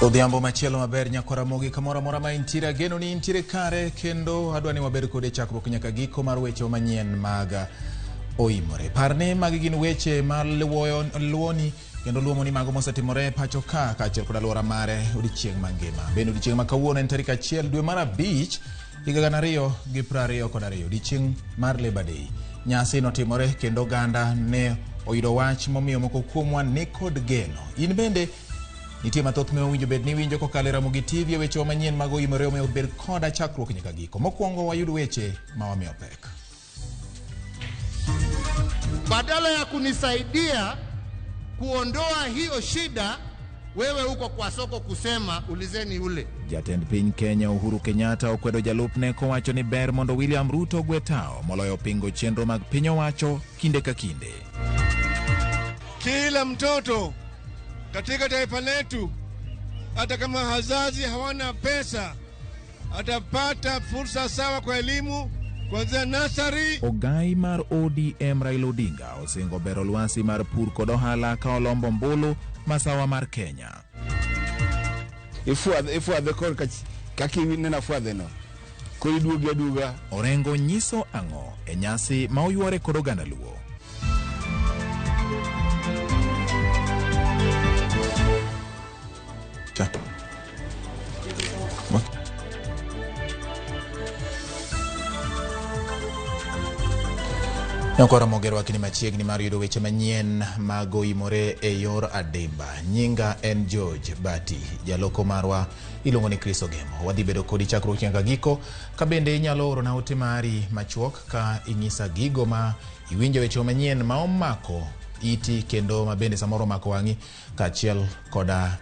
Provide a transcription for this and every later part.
Odhiambo machielo maber nyako Ramogi kamora mora ma intiere geno ni intiere kare kendo adwani waber kode chakruok nyaka giko mar weche manyien mag oimore. Parne mag gin weche mar luoni kendo luomo ni mago mosetimore pacho ka achiel kod alwora mare odiochieng' mangima. Bende odiochieng' ma kawuono en tarik 1 dwe mar 5 higa 2022 odiochieng' mar Labor Day. Nyasi notimore kendo ganda ne oyudo wach momiyo moko kuomwa ni kod geno. In bende nitie mathoth me winjo bed ni winjo kokalo Ramogi TV weche manyien mag oimore omiyo bed koda chakruok nyaka giko. Mokwongo wayud weche ma wamiyo pek. Badala ya kunisaidia kuondoa hiyo shida, wewe uko kwa soko kusema ulizeni ule. Jatend piny Kenya Uhuru Kenyatta okwedo jalupne kowacho ni ber mondo William Ruto gwetao moloyo pingo chenro mag piny owacho kinde ka kinde. Kila mtoto katika taifa letu, hata kama wazazi hawana pesa, atapata fursa sawa kwa elimu kuanzia nursery. Ogai mar ODM Raila Odinga osingo bero lwasi mar pur kod ohala ka olombo mbulu masawa mar Kenya. Ifuadhe kor kakiwine na fuadhe no. Kori duga. Orengo nyiso ang'o e nyasi ma oyuore kod oganda luo. Nyako Ramogi rwakni machiegni mar yudo weche manyien mag oimore e yor adimba. Nyinga en George Bati, jaloko marwa iluongo ni Chris Ogemo. Wadhi bedo kodi chakruok nyaka giko, ka bende inyalo oro na ote mari machuok ka ing'isa gigo ma iwinjo weche manyien ma omako iti kendo ma bende samoro mako wang'i kaachiel koda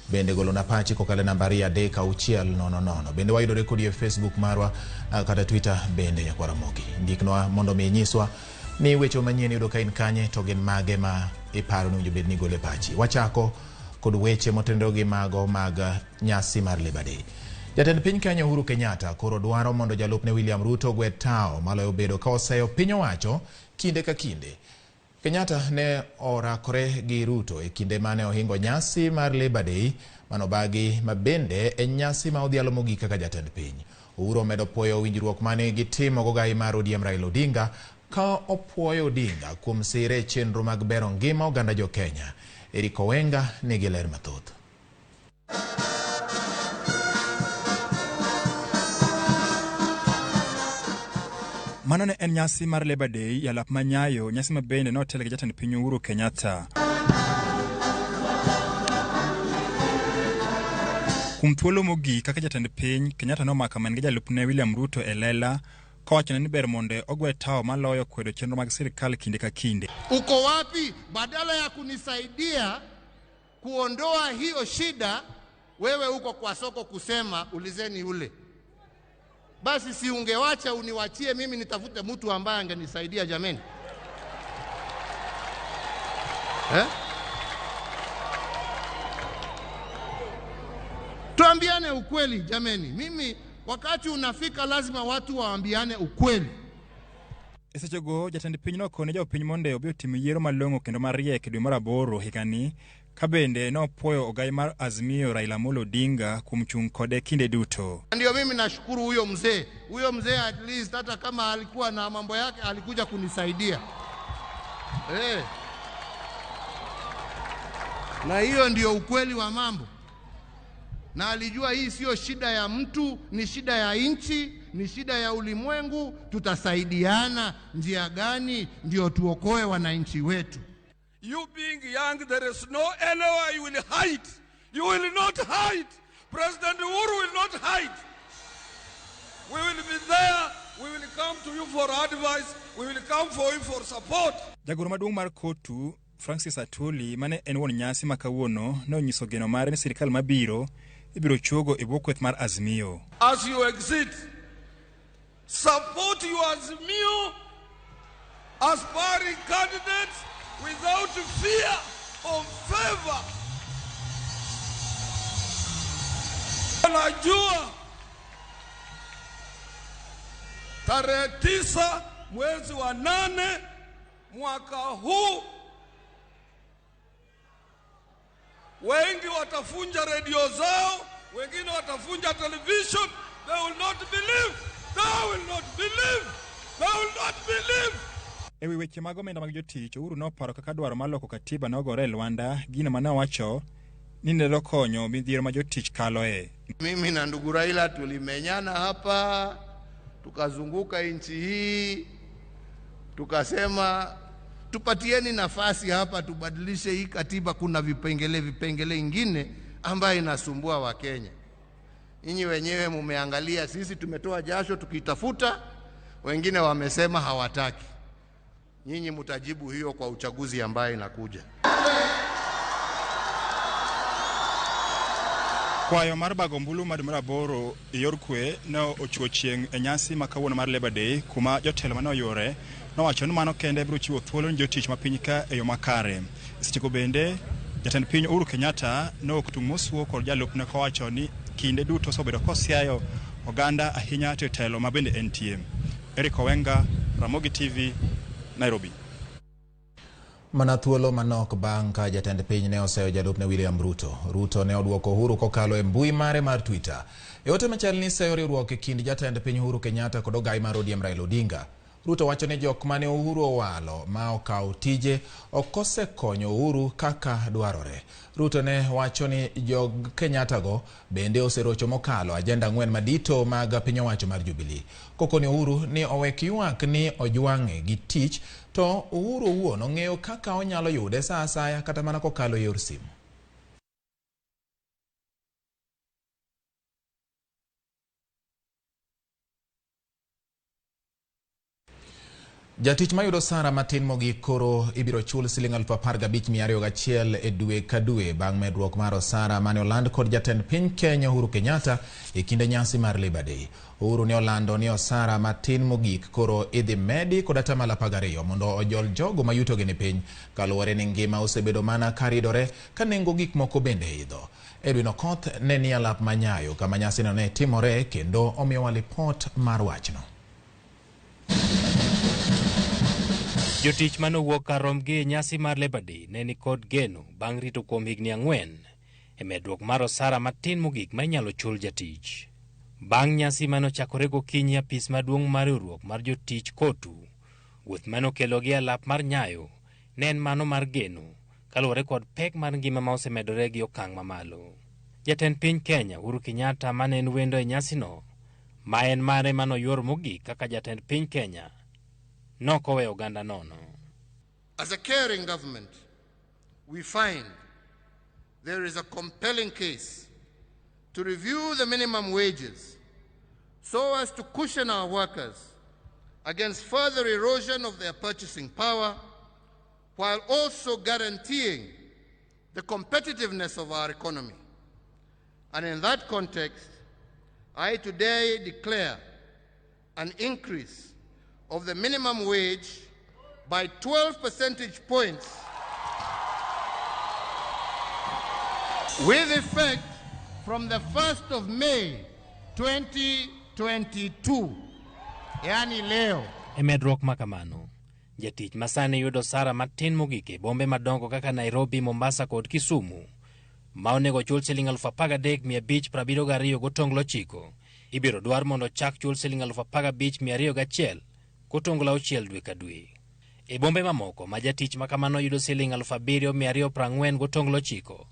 bende golo na pachi kokale nambari 36000. Bende wayudore kodi e Facebook marwa kata Twitter bende nyako Ramogi. Ndiknwa mondo mi nyiswa ni weche manyien yudo ka in kanye to gin mage ma iparo ni bed ni gole pachi. Wachako kod weche motendogi mago mag nyasi mar Labor Day. Jatend piny Kenya Uhuru Kenyatta koro dwaro mondo jalupne William Ruto gwetao maloyo bedo ka oseyo piny owacho kinde ka kinde. Kenyatta ne orakore gi Ruto e kinde mane ohingo nyasi mar Labor Day manobagi mabende e nyasi ma odhialo mogik kaka jatend piny. Uhuru omedo puoyo winjruok mane gitimo gogai mar ODM Raila Odinga ka opuoyo Odinga kuom sire chenro mag bero ngima oganda jo Kenya. Eric Owenga nigi ler mathoth. Mano ne en nyasi mar Labor Day yalap manyayo, nyasi mabende notelo gi jatend piny Uhuru Kenyatta. Kuom thuolo mogik kaka jatend piny, Kenyatta nomako man gi jalupne William Ruto e lela kowacho ni ber mondo ogwetao maloyo kwedo chenro mag sirikal kinde ka kinde. Uko wapi? Badala ya kunisaidia kuondoa hiyo shida, wewe uko kwa soko kusema ulizeni ule. Basi si ungewacha uniwachie mimi nitafute mtu ambaye angenisaidia jameni. Tuambiane ukweli jameni. Mimi wakati unafika lazima watu waambiane ukweli. Esechego jatend piny no kone jopiny monde obi otim yiero malong'o kendo mariek dwe mar 8 higani. Kabende no puoyo ogai mar Azimio Raila Amolo Odinga kumchung kode kinde duto. Ndio mimi nashukuru huyo mzee. Huyo mzee at least hata kama alikuwa na mambo yake alikuja kunisaidia. Na hiyo ndio ukweli wa mambo. Na alijua hii sio shida ya mtu, ni shida ya nchi, ni shida ya ulimwengu. Tutasaidiana njia gani ndio tuokoe wananchi wetu. You being young, there is no anywhere you will hide. You will not hide. President Uhuru will not hide. We will be there. We will come to you for advice. We will come for you for support. Jagoro maduong' mar kotu Francis Atuli mane en wuon nyasi makawuono ne onyiso geno mare ni sirikal mabiro ibiro chogo e bwo kweth mar Azimio. As you exit, support your Azimio aspiring candidates without fear or favor. Najua tarehe 9 mwezi wa 8 mwaka huu wengi watafunja redio zao, wengine watafunja television. They will not believe. They will not believe. They will not believe. Ewi weche mag omenda mag jotich, Uhuru noparo kaka dwaro mar loko katiba nogore Rwanda, gino mane owacho ni ne konyo midhiero ma jotich kaloe. Mimi na ndugu Raila tulimenyana hapa, tukazunguka nchi hii, tukasema tupatieni nafasi hapa tubadilishe hii katiba, kuna vipengele ingine ambayo inasumbua wa Kenya. Nyinyi wenyewe mumeangalia, sisi tumetoa jasho tukitafuta, wengine wamesema hawataki. Nyinyi mtajibu hiyo kwa uchaguzi ambaye inakuja. Kwayo mar bago mbulu mar aboro yor kwe no ochuo chieng' e nyasi ma kawuono mar Labor Day, kuma jotelo mane oyore nowacho ni mano kende biro chiwo thuolo ne jotich mapiny ka e yo makare. Seche bende jatend piny Uhuru Kenyatta no okutung' mosuo kod jalupne kowacho ni kinde duto osebedo kosiayo oganda ahinya to telo ma bende entie. Eric Owenga, Ramogi TV, Nairobi. Mana thuolo manok bang' ka jatend piny ne oseyo jalupne William Ruto. Ruto ne odwoko Uhuru kokalo e mbui mare mar Twitter. E ote machal ni seyo riwruok e kind jatend piny Uhuru Kenyatta kod ogai mar ODM Raila Odinga. Ruto wacho ni jok mane Uhuru owalo ma okaw tije okosekonyo Uhuru kaka dwarore. Ruto ne wacho ni jog Kenyatta go bende oserocho mokalo ajenda 4 madito mag piny owacho mar Jubilee. Koko ni Uhuru ni owek ywak ni ojwang'e gi tich, to Uhuru owuon ong'eyo kaka onyalo yude sa asaya kata mana kokalo yor simu. Jatich mayudo sara matin mogik koro ibiro chul siling 15,201 e dwe ka dwe bang' medruok mar osara mane oland kod jatend piny Kenya Uhuru Kenyatta e kinde nyasi mar Labor Day. Uhuru ne olando ni osara matin mogik koro idhi medi kod atamalo 12 mondo ojol jogo mayuto gi ni piny, kaluwore ni ngima osebedo mana karidore ka nengo gik moko bende idho. Edwin Okoth ne ni alap manyayo kama nyasi no ne timore kendo omiyowa lipot mar wachno. Jotich manowuok karom gi nyasi mar Labor Day ne ni kod geno bang' rito kuom higni 4 e medruok mar osara matin mogik ma inyalo chul jatich. Bang' nyasi manochakore gokinyi apis maduong' mar riwruok mar jotich Kotu, wuoth manokelogi alap mar nyayo ne en mano mar geno kaluwore kod pek mar ngima ma osemedore gi okang' mamalo. Jatend piny Kenya Uhuru Kenyatta mane en wendo e nyasino, ma en mare manoyor mogik kaka jatend piny Kenya, nokowe oganda nono. As a caring government, we find there is a compelling case to review the minimum wages so as to cushion our workers against further erosion of their purchasing power, while also guaranteeing the competitiveness of our economy. And in that context, I today declare an increase of the minimum wage by 12 percentage points with effect from the 1st of May 2022. Yani leo. E medruok makamano, jatich masane yudo sara matin mogik e bombe madongo kaka Nairobi, Mombasa kod Kisumu, ma onego chul siling 13,572 gotonglo chiko, ibiro dwar mondo chak chul siling 15,201 kotonglo 6 dwe ka dwe. E bombe mamoko ma jatich makamano yudo siling 7,240 gotonglo chiko,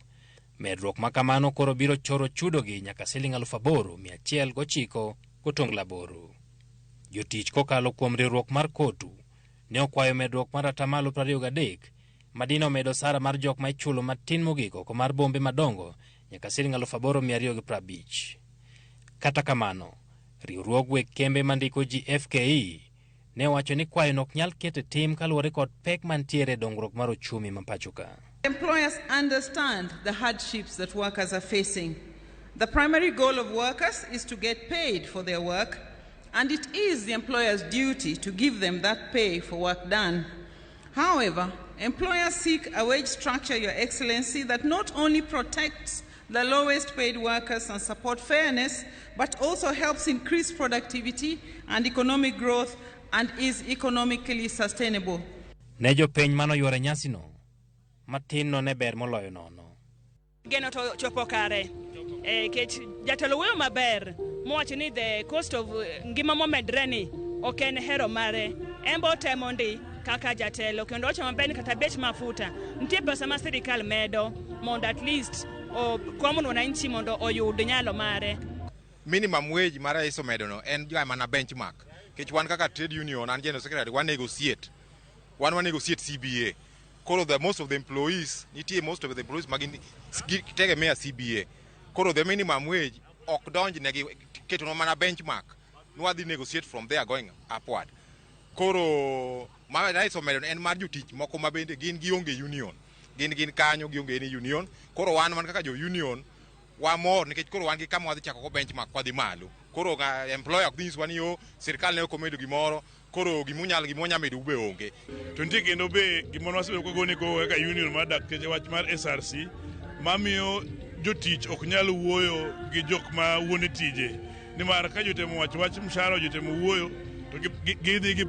medruok makamano koro biro choro chudogi nyaka siling 8,109 gotonglo 8. Jotich kokalo kuom riwruok mar Kotu ne okwayo medruok mar atamalo 23 madino medo sara mar jok ma ichulo matin mogik oko mar bombe madongo nyaka siling 8,250. Kata kamano, riwruog weg kembe mandiko ji FKE ne wacho ni kwayo nok nyal kete tim kaluwore kod pek mantiere dongruok mar ochumi ma pachoka. Employers understand the hardships that workers are facing. The primary goal of workers is to get paid for their work, and it is the employer's duty to give them that pay for work done. However, employers seek a wage structure, Your Excellency, that not only protects the lowest paid workers and support fairness, but also helps increase productivity and economic growth and is economically sustainable. Ne jopiny mano yuore nyasino, matin no ne ber moloyo nono. geno to chopo kare. Kech jatelo wuoyo maber mowacho ni the cost of ngima momedre ni ok en hero mare. Embo temo ndi kaka jatelo kendo ocho maber ni kata bech mafuta nitie pesa ma sirikal medo mondo at least komo wananchi mondo oyud nyalo mare. Minimum wage mara iso medo no en jwa mana benchmark. Kech wan kaka trade union and general secretary wan negotiate CBA. Koro the most of the employees magin tegemea CBA. Koro the minimum wage ok donj negi keto no mana benchmark. No dhi negotiate from there going upward. Koro mama iso medo en mar jotich moko mabende gin gionge union. Gin kanyo gionge ni union. Koro wan man kaka jo union wa mor nikech koro wan gi kama wadhi chako go benchmark kwa dhi malo. Koro employer ok nyiswa ni yo sirkal ne okomedo gimoro koro gimonya medo ube onge. To nitie kendo be gimoro wasebedo kogoni go kaka union mar dakteche wach mar SRC mamiyo jotich ok nyal wuoyo gi jok ma wuone tije. Nimar ka jotemo wach mshahara jotemo wuoyo to gidhi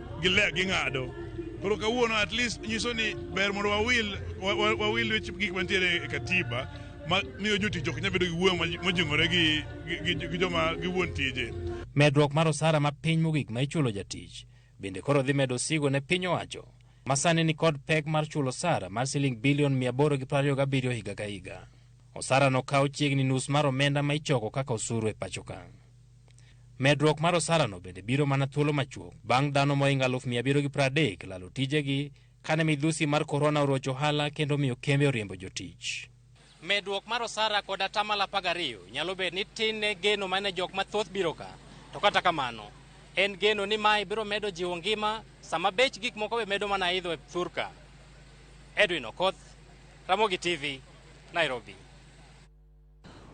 ging'ado. Koro kawuono at least nyiso ni ber mondo wawil weche gik mantiere e katiba ma miyo jotich ok nyal bedo gi wuoyo mojing'ore gi joma giwuon tije. Medruok mar osara ma piny mogik ma ichulo jatich bende koro dhi medo sigo ne piny owacho masani ni kod pek mar chulo osara mar siling bilion 827 higa ka higa. Osara no kawo chiegni nus mar omenda ma ichoko kaka osuru e pacho ka. Medruok mar osara no bende biro mana thuolo machuok bang' dhano moinga 730 lalo tijegi kane midhusi mar korona orocho ohala kendo miyo kembe oriembo jotich. Medruok mar osara kod atamalo 12 nyalo bedo ni tin ne geno mane jok mathoth biro ka. To kata kamano, en geno ni mae biro medo jiwo ngima sama bech gik moko be medo mana idho e thurka. Edwin Okoth, Ramogi TV, Nairobi.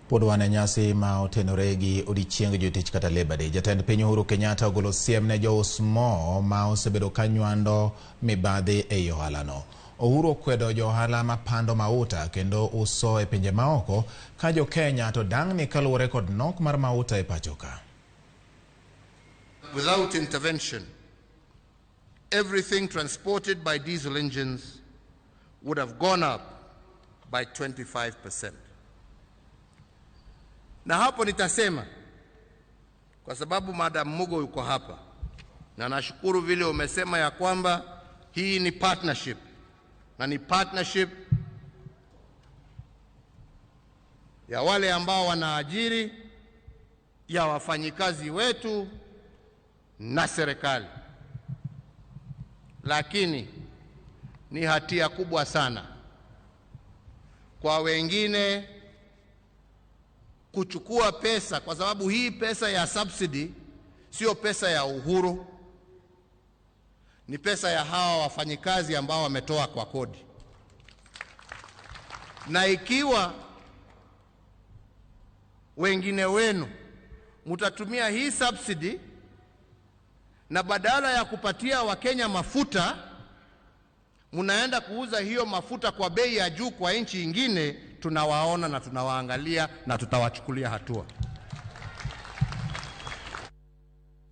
Pod wan e nyasi ma otenore gi odiechieng jotich kata Labor Day. Jatend piny Uhuru Kenyatta ogolo siem ne jous mo ma osebedo kanywando mibadhi e ohalano. Uhuru okwedo johala mapando mauta kendo uso e pinje maoko ka jo Kenya to dang' ni kaluwore kod nok mar mauta e pachoka. Without intervention, everything transported by diesel engines would have gone up by 25%. Na hapo nitasema kwa sababu Madam Mugo yuko hapa na nashukuru vile umesema ya kwamba hii ni partnership na ni partnership ya wale ambao wanaajiri, ya wafanyikazi wetu na serikali. Lakini ni hatia kubwa sana kwa wengine kuchukua pesa, kwa sababu hii pesa ya subsidy sio pesa ya Uhuru, ni pesa ya hawa wafanyikazi ambao wametoa kwa kodi. Na ikiwa wengine wenu mutatumia hii subsidy na badala ya kupatia Wakenya mafuta munaenda kuuza hiyo mafuta kwa bei ya juu kwa nchi nyingine, tunawaona na tunawaangalia na tutawachukulia hatua.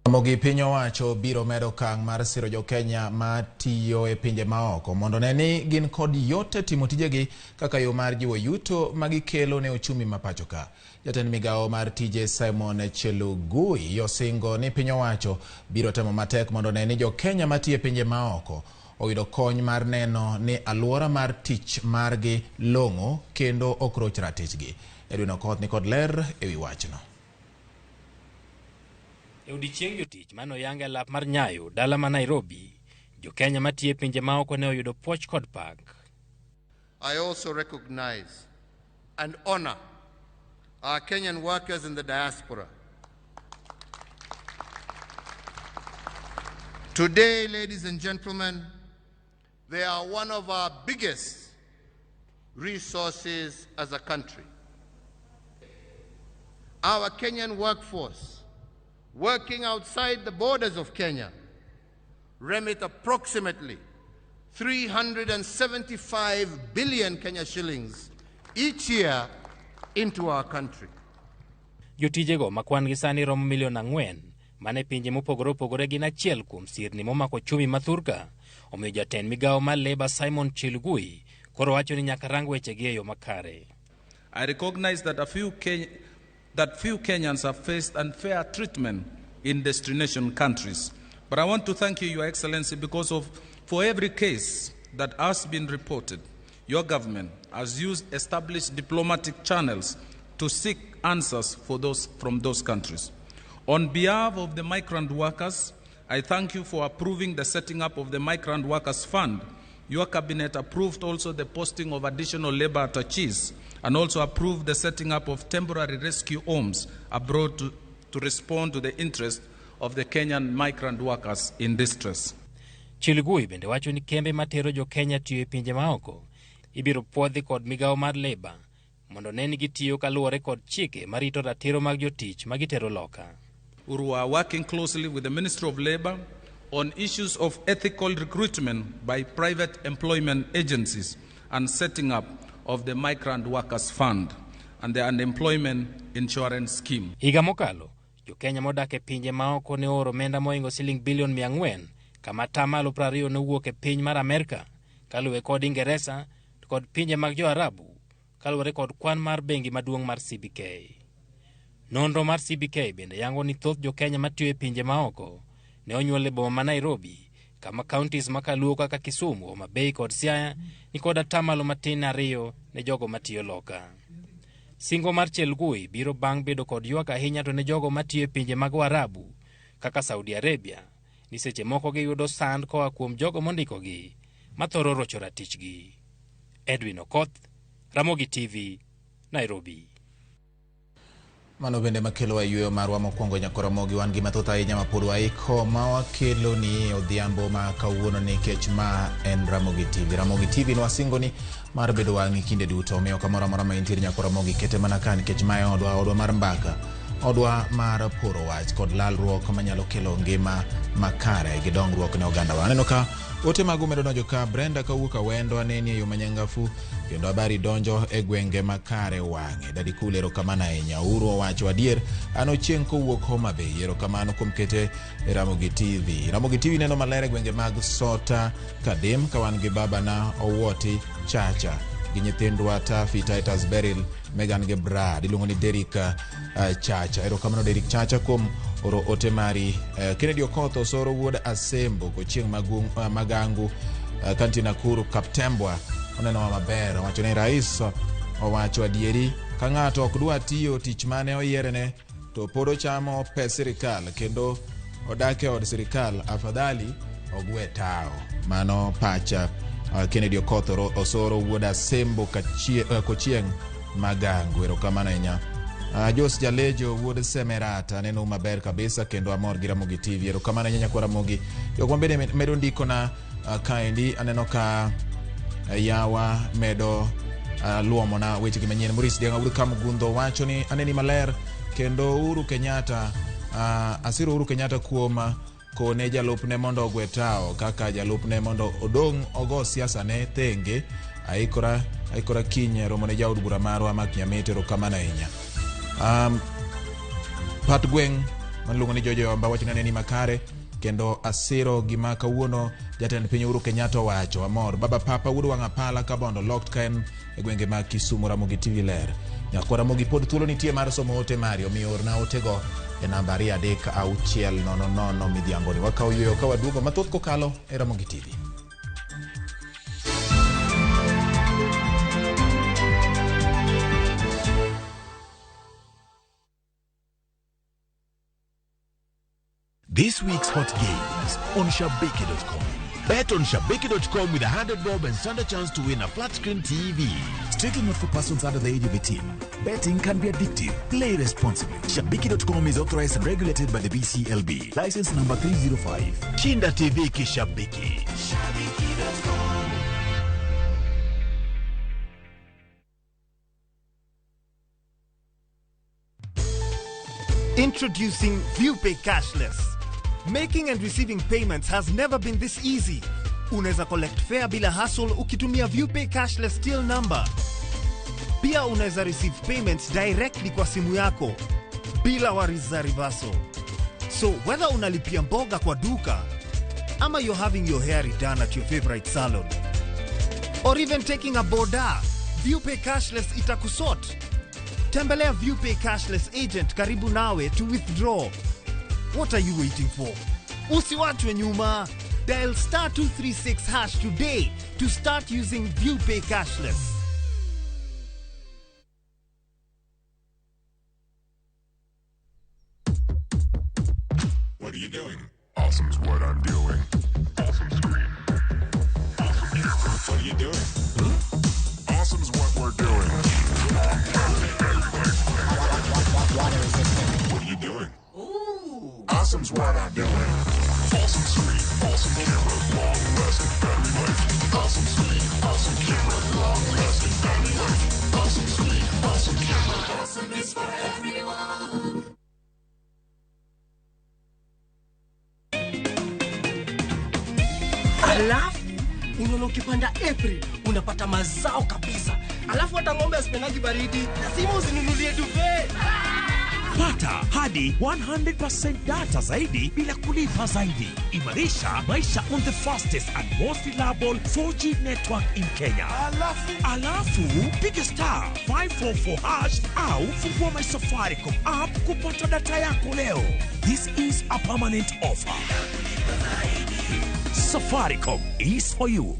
Ramogi piny owacho biro medo kang' mar siro jo Kenya matiyo e pinje maoko mondo ne ni gin kod yote timo tijegi kaka yo mar jiwo yuto magikelo ne uchumi mapachoka. Jatend migawo mar tije Simon Chelugui osingo ni piny owacho biro temo matek mondo ne ni jo Kenya matiyo e pinje maoko oyudo kony mar neno ni aluora mar tich margi long'o kendo okroch ratichgi. Edwin Okoth ni kod ler ewi wachno. E odiechieng jotich mano yange lap mar Nyayo dala ma Nairobi, jo Kenya matiyo e pinje maoko ne oyudo puoch kod pak. I also recognize and honor our Kenyan workers in the diaspora. Today, ladies and gentlemen, they are one of our biggest resources as a country. Our Kenyan workforce, working outside the borders of Kenya, remit approximately 375 billion Kenya shillings each year into our country. Jotijego makwan gi sani romo milion 4 mane pinje mopogore opogore gin achiel kuom sirni momako chumi mathurka. Omiyo jatend migawo mar Labour Simon Chelugui koro wacho ni nyaka rang wechegi e yo makare. I recognize that few Kenyans have faced unfair treatment in destination countries. But I want to thank you, Your Excellency, because for every case that has been reported, your government has used established diplomatic channels to seek answers from those countries. On behalf of the migrant workers, I thank you for approving the setting up of the Migrant Workers Fund. Your cabinet approved also the posting of additional labor attaches and also approved the setting up of temporary rescue homes abroad to respond to the interest of the Kenyan migrant workers in distress. Chilugui bende wacho ni kembe matero jo Kenya tiyo e pinje maoko ibiro puodhi kod migawo mar labor mondo ne ni gitiyo kaluwore kod chike marito ratiro mag jotich magitero loka. We are working closely with the Ministry of Labor on issues of ethical recruitment by private employment agencies and setting up of the Migrant Workers Fund and the Unemployment Insurance Scheme. Higa mokalo, jo Kenya modak e pinje maoko ne oro omenda moingo siling bilion 400 kama tamalo 20 nowuok e piny mar Amerika kaluwe kod Ingeresa kod pinje mag jo Arabu kaluwore kod kwan mar bengi maduong' mar CBK. Nonro mar CBK bende yango ni thoth jo Kenya matiyo e pinje maoko ne onyuol e boma ma Nairobi kama counties makaluo kaka Kisumu, Homa Bay kod Siaya ni kod atamalo matin 2 ne jogo matiyo loka. Singo mar Chelgui biro bang' bedo kod ywak ahinya to ne jogo matiyo e pinje mag Arabu kaka Saudi Arabia ni seche moko giyudo sand koa kuom jogo mondikogi mathoro rocho ratichgi. Edwin Okoth, Ramogi TV, Nairobi. Mano bende makelo ayuyo marwa mokwongo nyakora Ramogi wan gi mathoth ahinya mapod waiko ma wakelo ni odhiambo ma kawuono nikech ma en Ramogi TV. Ramogi TV ni wasingo ni mar bedo wang'i kinde duto omiyo kamoro amora ma intiere nyakora Ramogi kete mana ka nikech ma odwa mar mbaka, odwa mar poro wach kod lalruok manyalo kelo ngima makare gi dongruok ne oganda wa. Aneno ka ote magu medo donjo ka Brenda kawuoka wendo aneni e yo manyangafu kendo habari donjo e gwenge makare wang'e. Dadi kulero kamana ahinya uro wacho adier ano chieng' kowuok Homa Bay. Erokamano kuom kete e Ramogi TV. Ramogi TV neno malere gwenge mag Sota Kadim kawan gi baba na Owoti Chacha gi nyithindwa Tafi Titus Beryl Megan gi Brad iluongo ni Derek Chacha. Erokamano Derek Chacha kuom oro ote mari. Kennedy Okoth osoro wuod Asembo ko chieng' magangu kanti Nakuru Kaptembwa oneno maber. Wacho ni rais owacho adieri ka ng'ato ok dwa tiyo tich mane oyierene to pod chamo pes sirikal kendo odake od sirikal afadhali ogwe tao. Mano pacha Kennedy Okoth osoro wuod Asembo ko chieng' magangu. Erokamano ahinya. Jos Jalejo wuod Semerata neno maber kabisa kendo amor gi Ramogi TV. Erokamano ahinya kwa Ramogi. Jogwa bende medo ndiko na kaendi aneno ka yawa medo luomo na weche manyien. Maurice Dianga uru kam gundo wacho ni aneni maler kendo Uhuru Kenyatta asiro Uhuru Kenyatta kuom kone jalupne mondo ogwe tao kaka jalupne mondo odong' ogo siasa ne thenge aikora kinye romo ne jaod bura marwa Makinyamete. Erokamano ahinya. Pat gweng' maluongo ni Jojo Amba wacho ni aneni makare kendo asiro gima kawuono jatend piny Uhuru Kenyatta wacho amor. Baba Papa wuod Wang'apala ka bondo locked kaen e gwenge mag Kisumu. Ramogi TV ler nyakora Ramogi pod thuolo nitie mar somo ote mari omiyo orna otego e namba 36000 midhiamboni. Wakaw yueyo ka waduogo mathoth kokalo e Ramogi TV. This week's hot games on Shabiki.com. Bet on Shabiki.com with 100 bob and stand a chance to win a flat screen TV. Strictly not for persons under the age of 18. Betting can be addictive. Play responsibly. Shabiki.com is authorized and regulated by the BCLB. License number 305. Chinda TV ki Shabiki. Shabiki.com. Introducing ViewPay Cashless. Making and receiving payments has never been this easy. Unaweza collect fare bila hassle ukitumia ViewPay Cashless till number. Pia unaweza receive payments directly kwa simu yako bila worries za reversal. So whether unalipia mboga kwa duka ama you're having your hair redone at your favorite salon or even taking a boda, ViewPay Cashless itakusort. Tembelea ViewPay cashless agent karibu nawe to withdraw. What are you waiting for? Usiwachwe nyuma. Dial *236# today to start using ViewPay cashless. What are you doing? Awesome's what I'm doing. Awesome screen. Awesome camera. What are you doing? Awesome's what we're doing. What are you doing? Ooh. Awesome's what I'm doing. Awesome screen. Awesome camera. Long-lasting battery life. Awesome screen. Awesome camera. Long-lasting battery life. Awesome screen. Awesome camera. Awesome is for everyone. Alafu unaona ukipanda April unapata mazao kabisa. Alafu hata ng'ombe asipendagi baridi, lazima usinunulie duvet. Pata hadi 100% data zaidi bila kulipa zaidi. Imarisha maisha on the fastest and most reliable 4G network in Kenya. Alafu piga *544# au fungua my Safaricom app kupata data yako leo. This is a permanent offer. Safaricom is for you.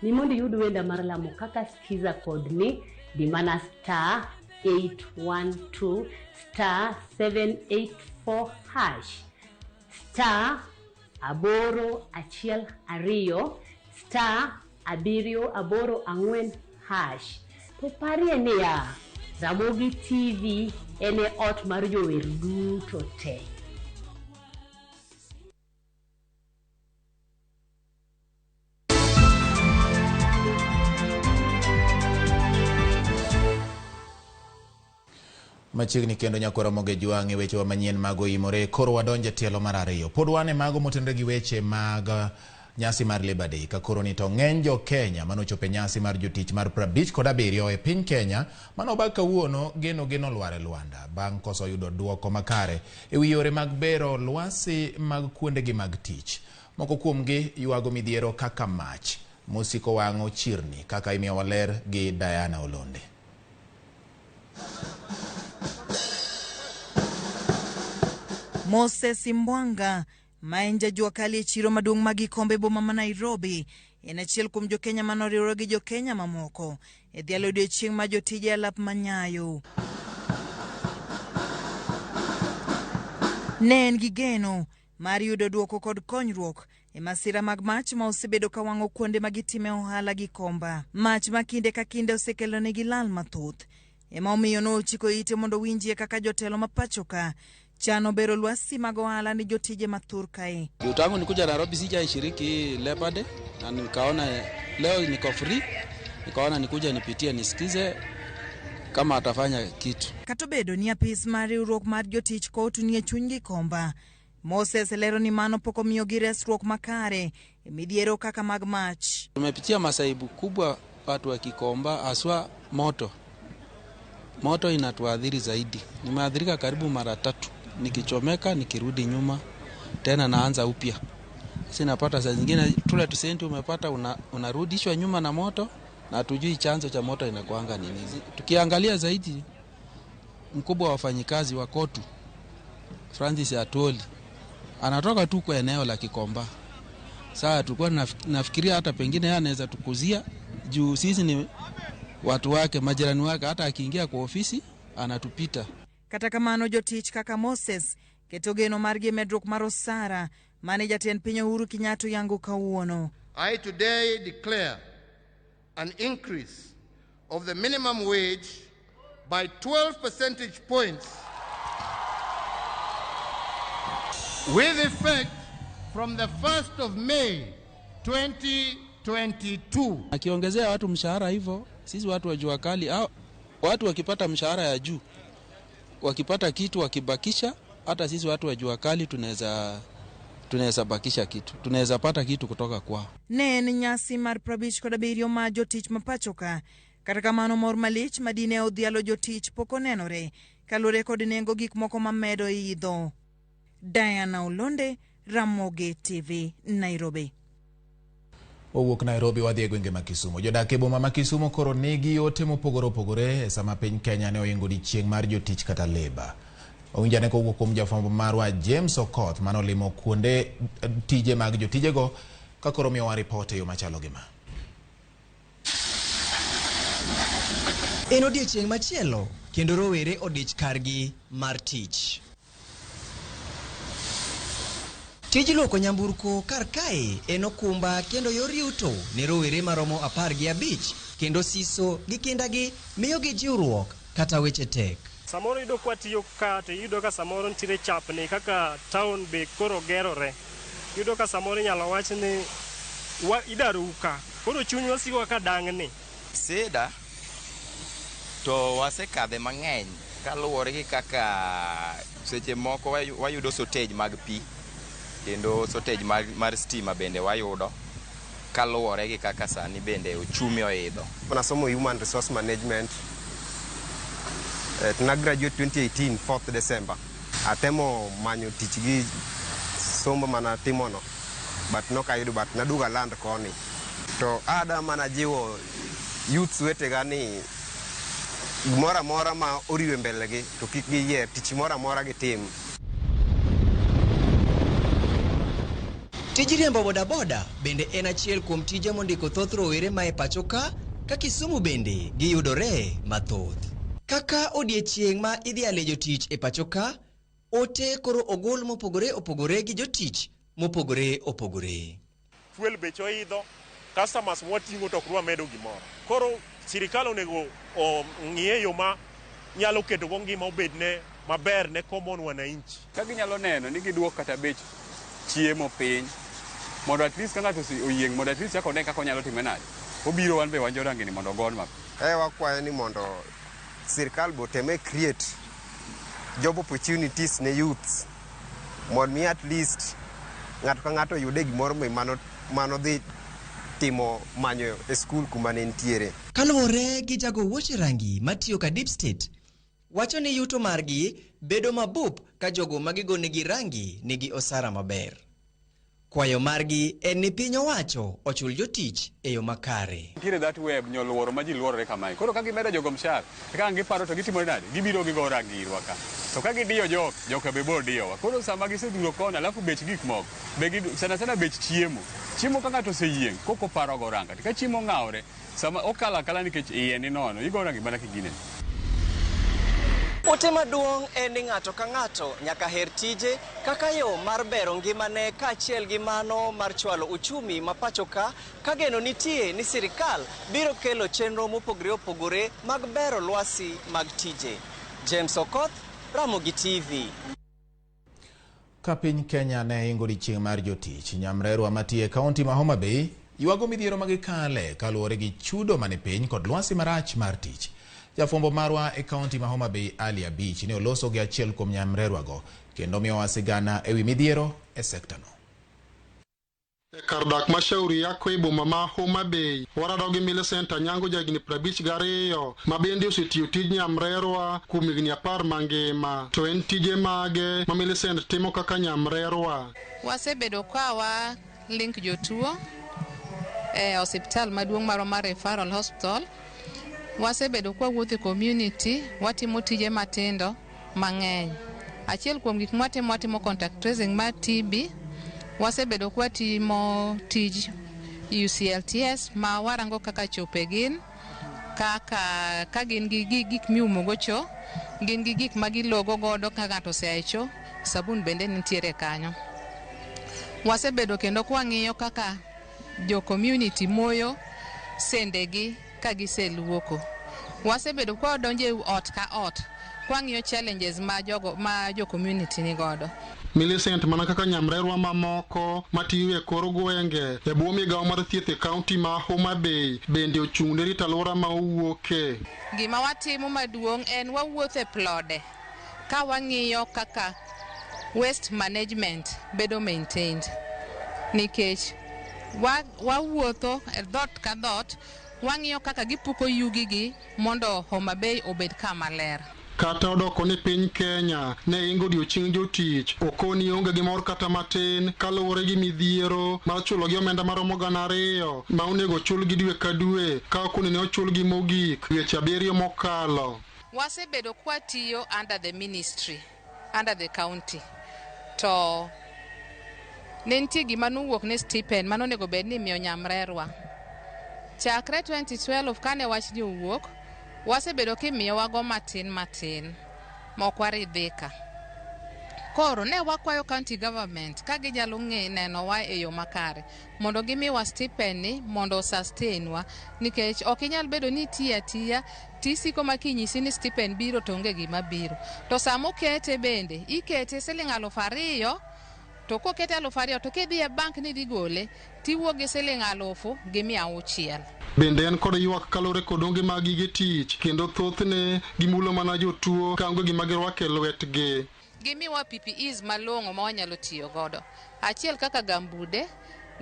Ni mondi yudu wenda marla mukaka skiza code ni dimana *812 *784# *aboro achiel ariyo *abirio aboro ang'wen#. To parie niya, Ramogi TV ene ot mar jower duto te. Machiegni kendo nyakora moge juange weche manyien mago imore koro wadonje tielo mar ariyo. Pod wane mago motenre gi weche mag nyasi mar Labor Day ka koro ni to ng'eny jo Kenya manochope nyasi mar jotich mar 57 e piny Kenya manobag kawuono geno lware Luanda bang' koso yudo duoko makare e wi yore mag bero lwasi mag kuondegi mag tich. Moko kuomgi yuago midhiero kaka mach, musiko wang'o chirni kaka imiyo waler gi Diana Olonde. Moses Mbwanga, maenja jua kali chiro maduong' magi kombe boma ma Nairobi, en achiel kuom jo Kenya manoriwore gi jo Kenya mamoko e dhialo odiechieng' ma jotije alap manyayo. Ne en gi geno mar yudo duoko kod konyruok e masira mag mach ma osebedo ka wang'o kuonde ma gitime ohala gi komba. Mach ma kinde ka kinde osekelo negi lal mathoth, ema omiyo nochiko ite mondo winjie kaka jotelo mapachoka chano bero lwasi mag ohala ni jotije mathur kae. Tangu nikuja Nairobi sijaishiriki Labor Day na nikaona leo niko free, nikaona nikuja nipitie nisikize kama atafanya kitu. Katobedo ni apis mar riwruok mar jotich kotu ni chunygi komba. Moses lero ni mano poko miyo gi resruok makare e midhiero kaka mag mach. Tumepitia masaibu kubwa watu wa Kikomba, aswa moto. Moto inatuadhiri zaidi. Nimeadhirika karibu mara 3. Nikichomeka, nikirudi nyuma, tena naanza upya. Sinapata saa zingine tule tusenti umepata unarudishwa nyuma na moto na tujui chanzo cha moto inakuanga nini. Tukiangalia zaidi, mkubwa wa wafanyikazi wa kotu Francis Atoli anatoka tu kwa eneo la Kikomba. Sasa tulikuwa nafikiria hata pengine yeye anaweza tukuzia juu sisi ni watu wake, majirani wake, hata akiingia kwa ofisi anatupita. Kata kamano jotich kaka Moses ketogeno margi medruok marosara mane jatend piny Uhuru Kenyatta yango kawuono. I today declare an increase of the minimum wage by 12 percentage points with effect from the 1st of May 2022. Akiongezea watu mshahara hivyo Sisi watu wa jua kali, watu wakipata mshahara ya juu, wakipata kitu wakibakisha, hata sisi watu wa jua kali tunaweza bakisha kitu, tunaweza pata kitu kutoka kwao. Ne en nyasi mar 57 ma jotich mapachoka. Kata kamano mor malich madine odhialo jotich pok onenore kalure kod nengo gik moko mamedo idho. Diana Olonde, Ramogi TV, Nairobi. Owuok Nairobi wadhi e gwenge ma Kisumu. Jodak e boma ma Kisumu koro nigi ote mopogore opogore e sama piny Kenya ne oingo odiechieng' mar jotich kata leba. Owinjane kowuok kuom jafwambo marwa James Okoth manolimo kuonde tije mag jotijego ka koro miyowa ripot e yo machalo gi ma. En odiechieng' machielo kendo rowere odich kargi mar tich. Tij luoko nyamburko kar kae en okumba kendo yor yuto ne rowere maromo 15 kendo siso gi kindagi miyo gi jiwruok kata weche tek. Samoro yudo kwa tiyo ka to yudo ka samoro nitire chapni kaka town be koro gerore. Yudo ka samoro nyalo wach ni idaruka. Koro chuny wasigo ka dang'ni. Seda to wasekadhe mang'eny kaluwore gi kaka seche moko wayudo sotage mag pi kendo sotage mar stima bende wayudo kaluwore gi kaka sani bende ochumi oidho. Nasomo human resource management. Na graduate 2018 4th December. Atemo manyo tich gi somo mana timono but nokayudo but naduga land koni. To ada mana jiwo youths wetega ni mora mora ma oriwe mbelegi to kik giyier tich mora mora gitim. Tij riembo bodaboda bende en achiel kuom tije mondiko thoth rowere ma e pacho ka Kisumu bende giyudore mathoth. Kaka odiechieng' ma idhiale jotich e pacho ka, ote koro ogol mopogore opogore gi jotich mopogore opogore. Fuel becho oidho, customers wating'o to krwa medo gimoro. Koro sirikal onego ng'iye yo ma nyalo keto go ngima obedne maber ne common wananchi. Ka ginyalo neno ni giduoko kata bech chiemo piny mondo at least ka ng'ato oyieng' mondo at least chako ne kako nyalo time nade. Obiro wan be wanjo rangini mondo gon ma. Wakwayo ni mondo sirikal boteme create job opportunities ne youths. Mondo mi at least ng'ato ka ng'ato yude gimoro mano dhi timo manyo e skul kuma ne ntiere. Kaluwore gi jago wuoche rangi matiyo ka Deep State, wacho ni yuto margi bedo mabup ka jogo magigonegi rangi nigi osara maber. Kwayo margi en ni piny owacho ochul jotich e yo makare. Ntiere that web nyoluoro ma ji luorore kamae. Koro ka gimedo jogo mshahara, ka giparo to gitimo nade? Gibiro gigo rangi irwa ka. To ka gidiyo joka be bor diyowa. Koro sama gisedhuro kona alafu bech gik moko. Sana bech chiemo. Chiemo ka ng'ato oseyieng' koko paro go ranga. Ka chiemo ng'awre, sama okala kala nikech iye ni nono, igo rangi mana kigine. Ote maduong' en ni ng'ato ka ng'ato nyaka her tije kaka yo mar bero ngimane kaachiel gi mano mar chwalo uchumi ma pacho ka geno nitie ni sirikal biro kelo chenro mopogore opogore mag bero lwasi mag tije. James Okoth, Ramogi TV. Ka piny Kenya ne ingo odiechieng' mar jotich, nyamrerwa matiye kaunti ma Homa Bay ywago midhiero magikale kaluwore gi chudo mane piny kod lwasi marach mar tich. Jafwambo marwa e kaunti ma Homa Bay Ali Abich ne oloso gi achiel kuom nyamrerwago kendo miyowa sigana ewi midhiero e sekta no. Kar dak mashauri yako e boma ma Homa Bay warado gi Millicent Anyango jagni 52 ma bende osetiyo tij nyamrerwa kuom higni 10 mangima. To en tije mage ma Millicent timo kaka nyamrerwa? Wasebedo kwa link jotuo e hospital maduong' mar Referral Hospital. Wasebedo kwa wuotho community, watimo tije matindo mang'eny. Achiel kuom gik mwatimo contact tracing mar TB. Wasebedo kwa timo tij UCLTS ma warango kaka chope gin, ka gin gi gik miumogo cho, gin gi gik ma gilogo godo ka ng'ato oseacho, sabun bende nitiere kanyo. Wasebedo kendo kwa ng'iyo kaka jo community moyo sendegi ka giseluoko. wasebedo kwa donje ot ka ot kwang'iyo challenges ma jo community ni godo. Millicent mana kaka nyamrerwa mamoko matiyo e kor gwenge e bwo migawo mar thieth e kaunti ma Homa Bay bende ochung' ne rito alwora ma owuoke. Gima watimo maduong' en wawuotho e plode ka wang'iyo kaka waste management bedo maintained, nikech wawuotho e dhot ka dhot wang'iyo kaka gipuko yugi gi mondo Homa Bay obed kama ler. Kata odoko ni piny Kenya ne ingo odiochieng' jotich okoni onge gi mor kata matin kaluwore gi midhiero mar chulo gi omenda maromo 2,000 ma onego chul gi dwe ka dwe ka okoni ne ochul gi mogik dweche 7 mokalo. Wasebedo kwa tiyo under the ministry, under the county, to ne nitie gima nowuok ne stipend mano onego bed ni miyo nyamrerwa. Chakre 2012 kane wachni owuok, wasebedo kimiyowa go matin mok waridhika. Koro ne wakwayo county government ka ginyalo nenowa e yo makare mondo gimiwa stipend ni mondo sustainwa, nikech ok inyal bedo ni tiya tisiko makinyisi ni stipend biro to onge gima biro. To samo kete bende ikete siling 2,000 to kokete 2,000 to kidhi e bank ni dhi gole tiwuok gi siling 1,600. Bende en kod ywak kalore kod onge mag gige tich kendo thothne gimulo mana jotuo ka onge gima girwako e lwetgi. Gimiwa PPEs malong'o ma wanyalo tiyo godo. Achiel kaka gambude,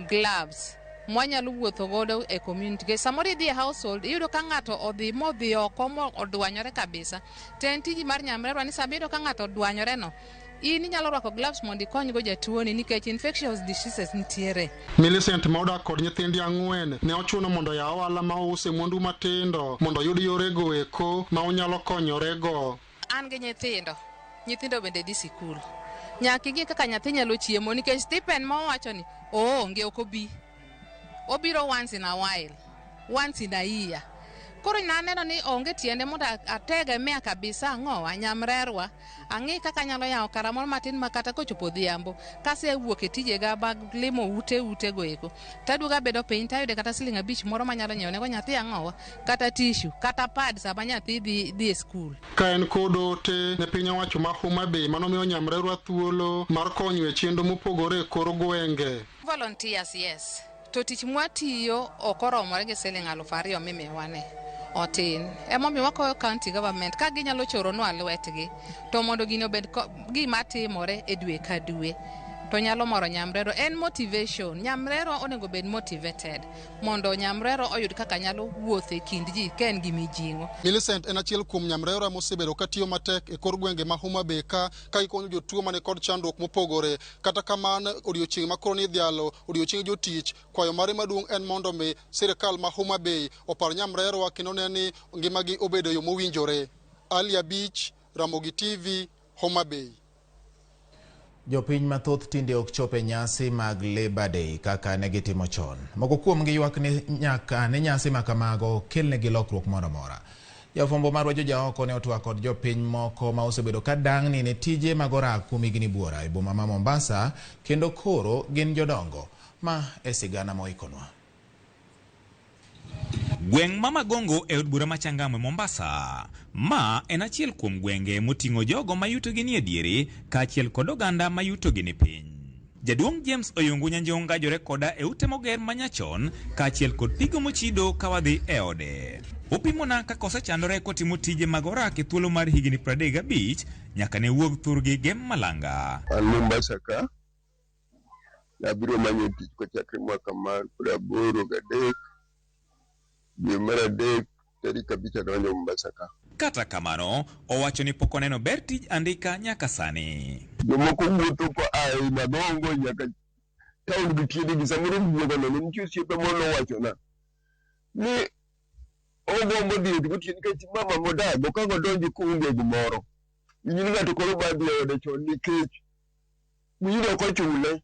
gloves, mwanyalo wuotho godo e community. Samoro idhi e household, iyudo ka ng'ato odhi oko odwanyore kabisa. To en tiji mar nyamrerwa ni sama iyudo ka ng'ato odwanyore no, in inyalo rwako gloves mondo ikonygo jatuoni nikech infectious diseases nitiere. Millicent ma odak kod nyithindi 4 ne ochuno mondo ya ohala ma use mwandu matindo mondo oyud yorego eko ma onyalo konyorego. An gi nyithindo bende dhi sikul. Nyaka ing'e kaka nyathi nyalo chiemo nikech stipend ma owacho ni oonge ok obi. Obiro once in a while, once in a year. Koro naneno ni onge tiende mondo ategemea kabisa ang'owa nyamrerwa ang'i kaka nyalo yawo kara moro matin makata kochopo dhiambo kasewuok e tijega mag limo ute go eko taduoga bedo piny tayude kata siling 5 moro manyalo nyiewo nego nyathi ang'owa kata tissue kata pad sama nyathi dhi e skul. Ka en kod ote ne piny owacho ma Homa Bay manomiyo nyamrerwa thuolo mar konyo e chenro mopogore e kor gwenge. Volunteers, yes. To tich mwatiyo ok oromore gi siling 2,000 mimiwane. Otin. Emomiyo wakoyo county government ka ginyalo choronwa lwetgi to mondo gino bed gima timore e dwe ka dwe to nyalo moro nyamrero. En motivation. Nyamrero onego bed motivated mondo nyamrero oyud kaka nyalo wuotho e kind ji ka en gi mijing'o. Millicent en achiel kuom nyamrero mosebedo katiyo matek e kor gwenge ma Homa Bay ka ikonyo jotuo mane kod chandruok mopogore. Kata kamano odiochieng' makoro ni dhialo odiochieng' jotich kwayo mare maduong' en mondo mi sirikal ma Homa Bay opar nyamrero kendo ne ni ngimagi obedo yo mowinjore. Alia Beach, Ramogi TV, Homa Bay. Jopiny mathoth tinde ok chope nyasi mag Labor Day kaka ne gitimo chon. Moko kuom gi ywak ni nyaka ne nyasi makamago kelnegi lokruok moro amora. Jafwambo marwa jojaoko ne otwa kod jopiny moko ma osebedo ka dang' ni ne tije mag orak kuom higni buora e boma ma Mombasa kendo koro gin jodongo ma e sigana moikonwa. Gweng' ma Magongo e od bura ma Changamwe Mombasa. Ma en achiel kuom gwenge moting'o jogo ma yutogi ni e diere kaachiel kod oganda ma yutogi ni piny. Jaduong' James Oyungu Nyanjonga jore koda e ute moger manyachon kaachiel kod pigo mochido ka wadhi e ode. Opimona kaka osechandore kotimo tije mag orak e thuolo mar higni 35 nyaka ne wuog thurgi gem malanga. An Mombasa ka nabiro manyo tich kochakre mwaka mar 83 dwe mar 3 tarik 5 adonjo Mombasa ka. Kata kamano, owacho ni pok oneno ber tij andika nyaka sani. Jomoko wuotho ko ai Magongo nyaka taon gi tiende gi samoro wuotho no nitie osiepe mono wachona ni ogombo dhi to tiende ka mama modago ka godonjo kuonge gimoro. Inyini ng'ato koro badhi e ode chon nikech muyudo ko chule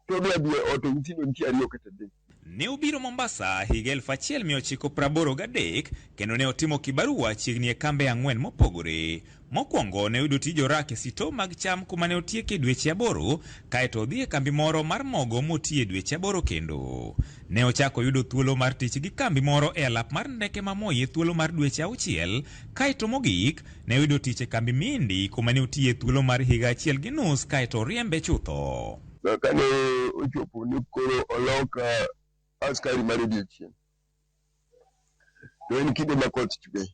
to dwa dhi ot nyithindo nitie ariyo kata adek. Ne obiro Mombasa higa 1983 kendo ne otimo kibarua chiegni e kambe 4 mopogore. Mokwongo ne oyudo tij orak e sito mag cham kuma ne otieke dweche 8, kaeto odhi e kambi moro mar mogo motie dweche 8 kendo. Ne ochako yudo thuolo mar tich gi kambi moro e alap mar ndeke ma Moi thuolo mar dweche 6, kaeto mogik ne oyudo tich e kambi Mindi kuma ne otie thuolo mar higa 1.5 kaeto riembe chutho. Kaka ne ochopo ni koro oloka askari mar odiochieng'. To en kinde ma koth chwe.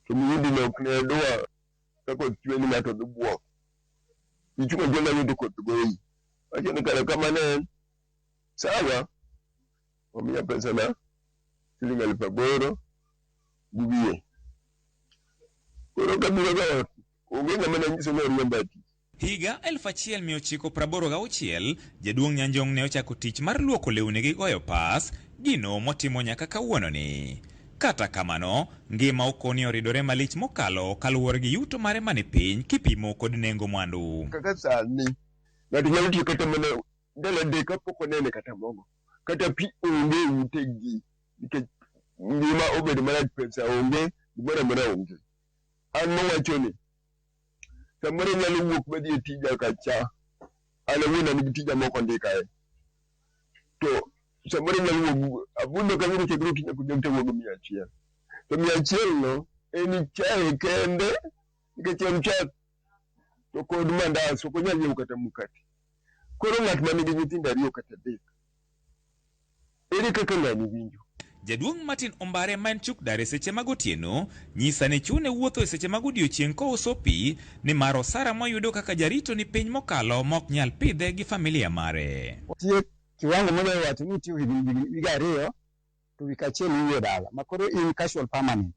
To miyindi no ok ne dwa ka koth chwe ni ng'ato dhi buok. Ichungo joma yudo koth goyi. Wacho ni kare kamane sawa omiya pesa na shiling 8,000 gi wiye. Koro kabiro ga onge ng'ama ne nyiso ni oriemba tich. Higa 1986, jaduong' Nyanjong ne ochako tich mar luoko lewni gi goyo pas, gino motimo nyaka kawuononi. Kata kamano, ngima okoni oridore malich mokalo kaluwore gi yuto mare mani piny kipimo kod nengo mwandu. Kaka sani, ng'ato nyalo tiyo kata mana ndalo adek kapok onene kata mogo. Kata pi onge utegi, nikech ngima obedo mana pesa onge, gimoro amora onge. An mowacho ni, samoro nyalo wuok madhi e tija kacha, an awuon an gi tija moko ndikae. To samoro nyalo wuok, abundo kawuok chakre okinyi nyaka to wuok 100. To 100 no, en chae kende, nikech en chak, to kod mandas, ok onyal nyiewo kata mkate. Koro ng'at ma nigi nyithindo 2 kata 3. Ere kaka ng'ani winjo? Jaduong' Martin Ombare man chuk dare seche mag otieno nyisa ne chune wuotho e seche mag odiochieng' kouso pi ni mar osara moyudo kaka jarito ni piny mokalo mok nyal pidhe gi familia mare. Tie kiwango mane wacho ni tiyo higa 2 to wik achiel iwe dala makoro in casual permanent.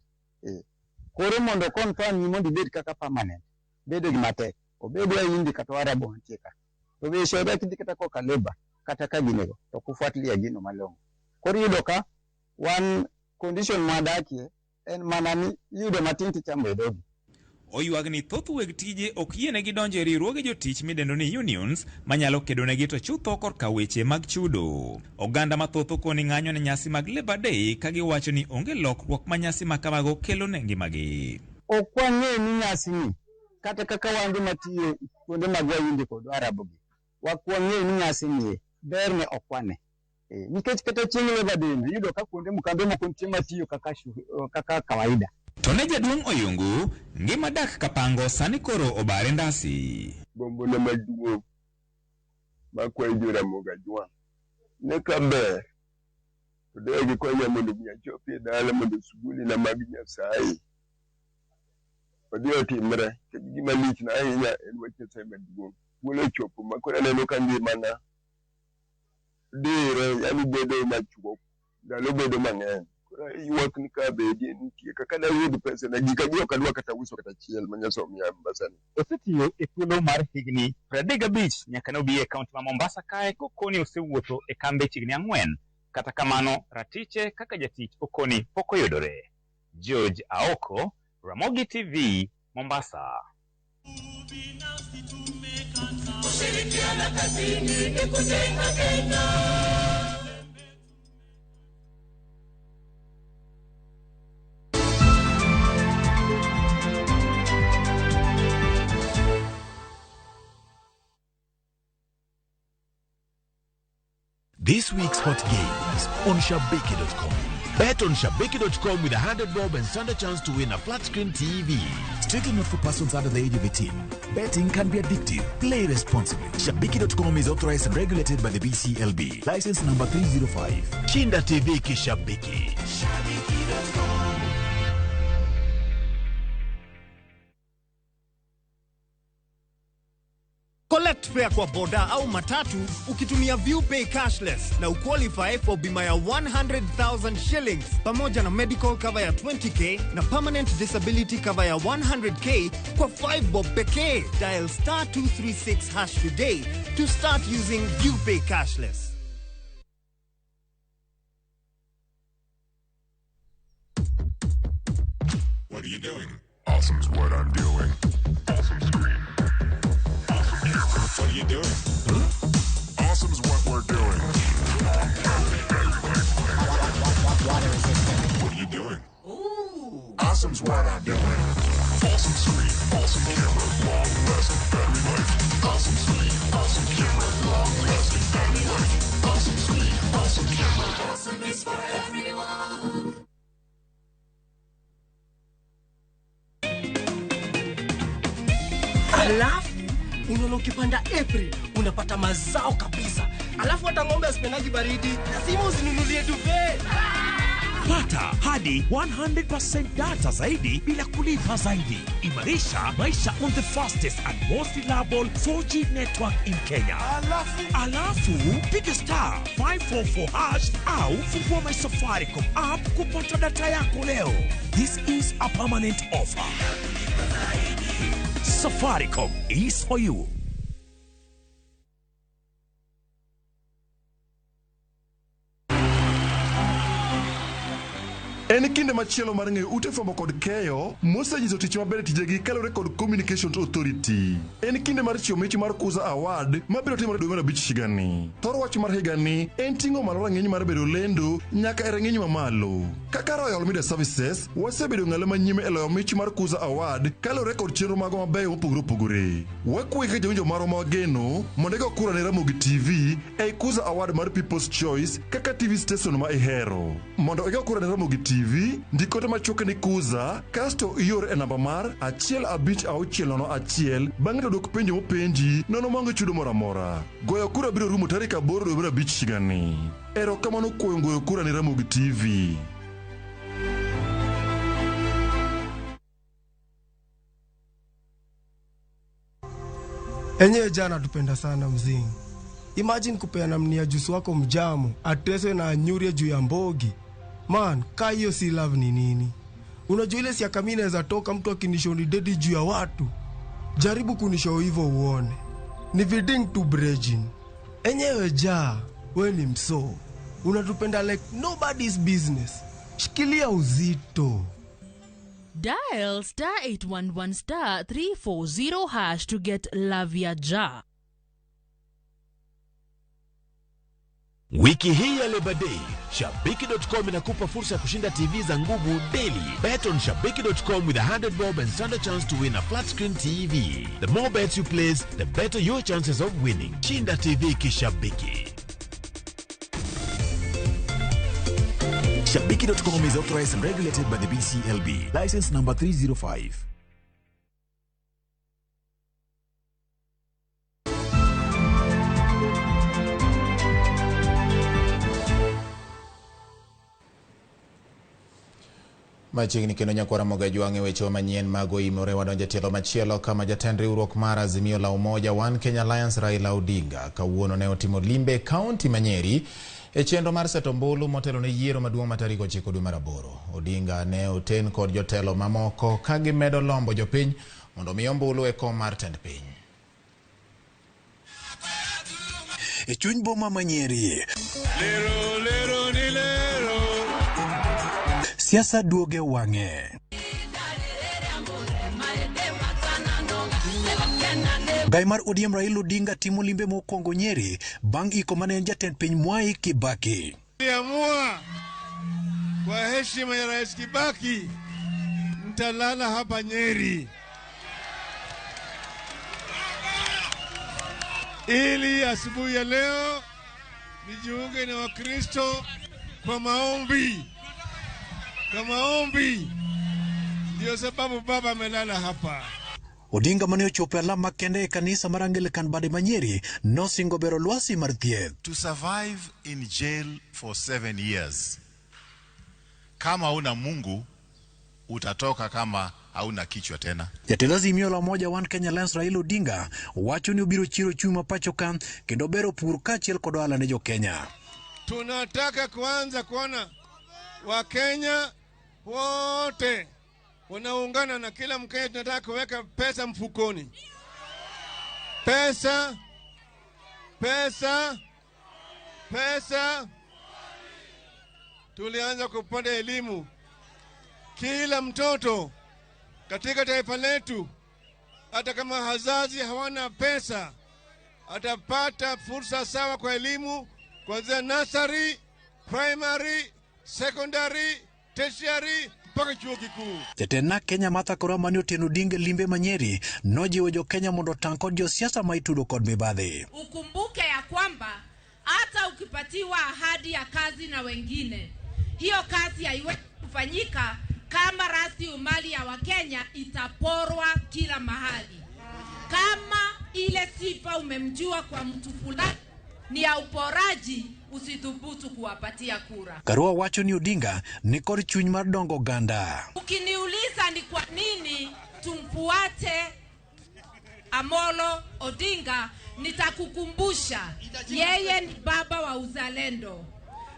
Koro mondo kon tani mondo ibed kaka permanent bedo gi matek. Obedo indi kata Arabu nitie ka. To be shoda kidhi kata koka leba kata ka ginego to kufuatilia gino malongo. Koro yudo ka one condition mwadakie en mana ni yudo matin tichamo edogi. Oyuagni thoth weg tije ok yienegi donjo e riwruoge jotich midendo ni unions manyalo kedonegi to chutho korka weche mag chudo. Oganda mathoth okoni ng'anyo ne nyasi mag Labor Day ka giwacho ni onge lokruok ma nyasi ma kamago kelo ne ngimagi. Ok wang'e ni nyasi ni kata kaka wan joma tiyo kuonde mag wayinde kod Arabu gi wakwang'e ni nyasi ni ber ne ok wane. Nikech kata chieng' Labor Day yudo ka kuonde mkambe moko nitie matiyo kaka kawaida. To ne jaduong' Oyungu, ngima dak kapango sani koro obare ndasi. Gombo na maduong' makwayo jo Ramogi ajwang'. Ne kaber. To de gikonya mondo mi achopi e dala mondo suguli na mag Nyasaye odhi otimre. Gima lich na ahinya en wach Nyasaye maduong'. Thuolo chopo makoro aneno ka ngimana dire yani bedo machuok. Ndalo bedo mang'eny. Ywak ni ka bedi nitie kaka na yud pesa na gika gi ok adwa kata uso kata chiel ma Nyasaye omiya Mombasa ni. Osetiyo e thuolo mar higni 35 nyaka ne obi e kaunti ma Mombasa kae kokoni osewuotho e kambe chiegni 4. Kata kamano ratiche kaka jatich okoni pok oyudore. George Aoko, Ramogi TV, Mombasa. Kushirikiana kazini ni kujenga Kenya. This week's hot games on Shabiki.com. Bet on Shabiki.com with 100 bob and stand a chance to win a flat screen TV. Strictly not for persons under the age of 18. Betting can be addictive. Play responsibly. Shabiki.com is authorized and regulated by the BCLB. License number 305. Chinda TV ki Shabiki. Shabiki.com. Collect fare kwa boda au matatu ukitumia ViewPay cashless na uqualify for bima ya 100,000 shillings pamoja na medical cover ya 20k na permanent disability cover ya 100k kwa 5 bob pekee. Dial *236# today to start using ViewPay cashless. What are you doing? Awesome's what I'm doing. Awesome screen. Awesome camera. What are you doing? Awesome's what we're doing. What are you doing? Awesome's what I'm doing. Awesome screen, awesome camera, long-lasting battery life. Awesome screen, awesome camera, long-lasting battery life. Awesome screen, awesome camera. Awesome is for everyone. Alafu unaona ukipanda April unapata mazao kabisa. Alafu hata ng'ombe asipendagi baridi, lazima usinunulie duvet. Pata hadi 100% data zaidi bila kulipa zaidi. Imarisha maisha on the fastest and most reliable 4G network in Kenya. Alafu piga star 544 hash au fungua my Safaricom app kupata data yako leo. This is a permanent offer. Safaricom is for you. En kinde machielo mar ng'eyo ute fwambo kod keyo mosenyiso tich maber tijegi kalore kod Communications Authority. En kinde mar chiwo mich mar Kuza Award mabiro timore dwe mar 5 higani. Thoro wach mar higani en ting'o malo rang'iny mar bedo lendo nyaka e rang'iny mamalo. Kaka Royal Media Services wasebedo ng'alo manyime e loyo mich mar Kuza Award kalore kod chenro mago mabeyo mopogore opogore. Wakuwe kaka jowinjo marwa mawageno mondo go kura ne Ramogi TV e Kuza Award mar People's Choice kaka TV station ma ihero. Mondo go kura ne Ramogi TV ndikote machoke ni Kuza kasto ior e namba mar 15601 bang'e to dok penjo mopenji nono maonge chudo moro amora. Goyo kura biro rumo tarik 8 dwe mar 5 higani. Erokamano kuom goyo kura ne Ramogi TV. Enyewe jana tupenda sana mzingi. Imagine kupeana mnia juice wako mjamu, ateswe na anyurie juu ya mbogi. Man, kaa hiyo si love ni nini? Unajua ile siaka mimi naweza toka mtu akinishoni dedi juu ya watu. Jaribu kunishow hivyo uone. Ni viding to brejin. Enyewe we ni mso. Unatupenda like nobody's business. Shikilia uzito. Dial *811 340 hash to get Lavia Ja. Wiki hii ya Labor Day, Shabiki.com inakupa fursa ya kushinda TV za nguvu daily. Bet on Shabiki.com with 100 bob and stand a chance to win a flat screen TV. The more bets you place, the better your chances of winning. Shinda TV kishabiki. Shabiki.com is authorized and regulated by the BCLB. License number 305. Machiegni kendo nyakwara Moga Jwang'e weche manyien mago imore wadonje tielo machielo kama jatend riwruok mar Azimio la Umoja One Kenya Alliance Raila Odinga kawuono ne otimo limbe kaunti ma Nyeri e chenro mar seto ombulu motelo ne yiero maduong' ma tarik 9 dwe mar 8. Odinga ne oten kod jotelo mamoko ka gimedo lombo jopiny mondo mi ombulu e kom mar tend piny. E chuny boma ma Nyeri. Lero ni lero. Siasa duoge wang'e. Gai mar ODM Raila Odinga timo limbe mokwongo Nyeri bang' iko mane jatend piny Mwai Kibaki. Niamua kwa heshima ya Rais Kibaki mtalala hapa Nyeri ili asubuhi ya leo nijiunge na Wakristo kwa maombi. Kwa maombi ndio sababu baba amelala hapa. Odinga mane ochopo alama kende e kanisa mar Anglican bade ma Nyeri nosingo bero lwasi mar thieth. To survive in jail for 7 years. Kama una Mungu utatoka kama hauna kichwa tena. Jatend Azimio la Umoja One Kenya Alliance Raila Odinga wacho ni obiro chiro chuma pacho kan kendo bero pur kaachiel kod ohala ne jo Kenya. Tunataka kuanza kuona Wakenya wote wanaungana na kila Mkenya. Tunataka kuweka pesa mfukoni. Pesa. Tulianza kupanda elimu. Kila mtoto katika taifa letu, hata kama wazazi hawana pesa, atapata fursa sawa kwa elimu kuanzia nursery, primary, secondary, tertiary mpaka chuo kikuu. Jatend Kenya Martha Karua mane otieno Odinga limbe manyeri nojiwo jo Kenya mondo otang' kod josiasa ma itudo kod mibadhi. Ukumbuke ya kwamba hata ukipatiwa ahadi ya kazi na wengine, hiyo kazi haiwezi kufanyika kama rasilimali ya Wakenya itaporwa kila mahali. Kama ile sifa umemjua kwa mtu fulani ni ya uporaji, usithubutu kuwapatia kura. Karua wacho ni Odinga ni kod chuny mar dongo ganda. Ukiniuliza ni kwa nini tumfuate Amolo Odinga, nitakukumbusha yeye ni baba wa uzalendo.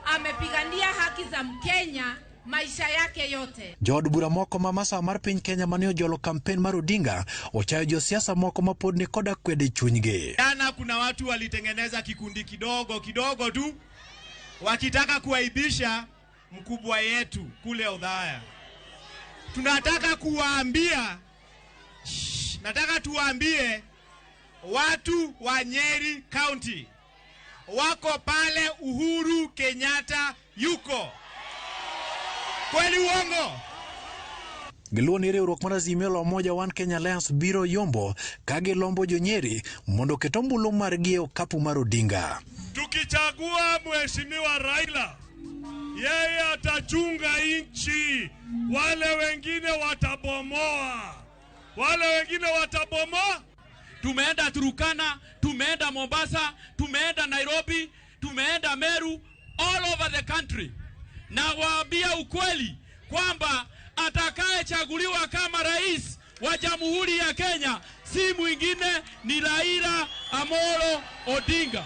Amepigania haki za Mkenya maisha yake yote. Jod bura moko mamasa mar piny Kenya mane ojolo kampen mar Odinga ochayo josiasa moko mapod ni koda kwede chunygi. Jana kuna watu walitengeneza kikundi kidogo tu wakitaka kuaibisha mkubwa yetu kule Udhaya. Tunataka kuwaambia, nataka tuwaambie watu wa Nyeri County wako pale Uhuru Kenyatta yuko. Kweli uongo? Giluo ni riwruok mar Azimio la Umoja One Kenya Alliance biro yombo kage lombo jo Nyeri mondo ketombulo margi e okapu mar Odinga. Tukichagua Mheshimiwa Raila, yeye atachunga nchi, wale wengine watabomoa. Tumeenda Turukana, tumeenda Mombasa, tumeenda Nairobi, tumeenda Meru, all over the country. Na waambia ukweli kwamba atakayechaguliwa kama rais wa Jamhuri ya Kenya si mwingine ni Raila Amolo Odinga.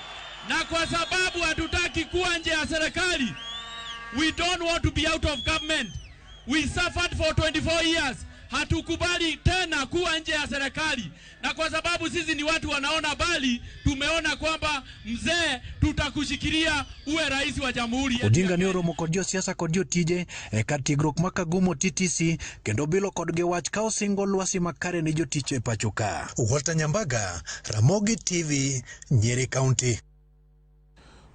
Na kwa sababu hatutaki kuwa nje ya serikali, we don't want to be out of government. We suffered for 24 years. Hatukubali tena kuwa nje ya serikali. Na kwa sababu sisi ni watu wanaona bali, tumeona kwamba mzee tutakushikilia uwe rais wa jamhuri. Odinga ni oromo kod josiasa kod jotije e kar tiegruok makagumo TTC kendo bilo kod gewach ka osingo lwasi makare ne jotich e pacho ka. Walter Nyambaga, Ramogi TV, Nyeri County.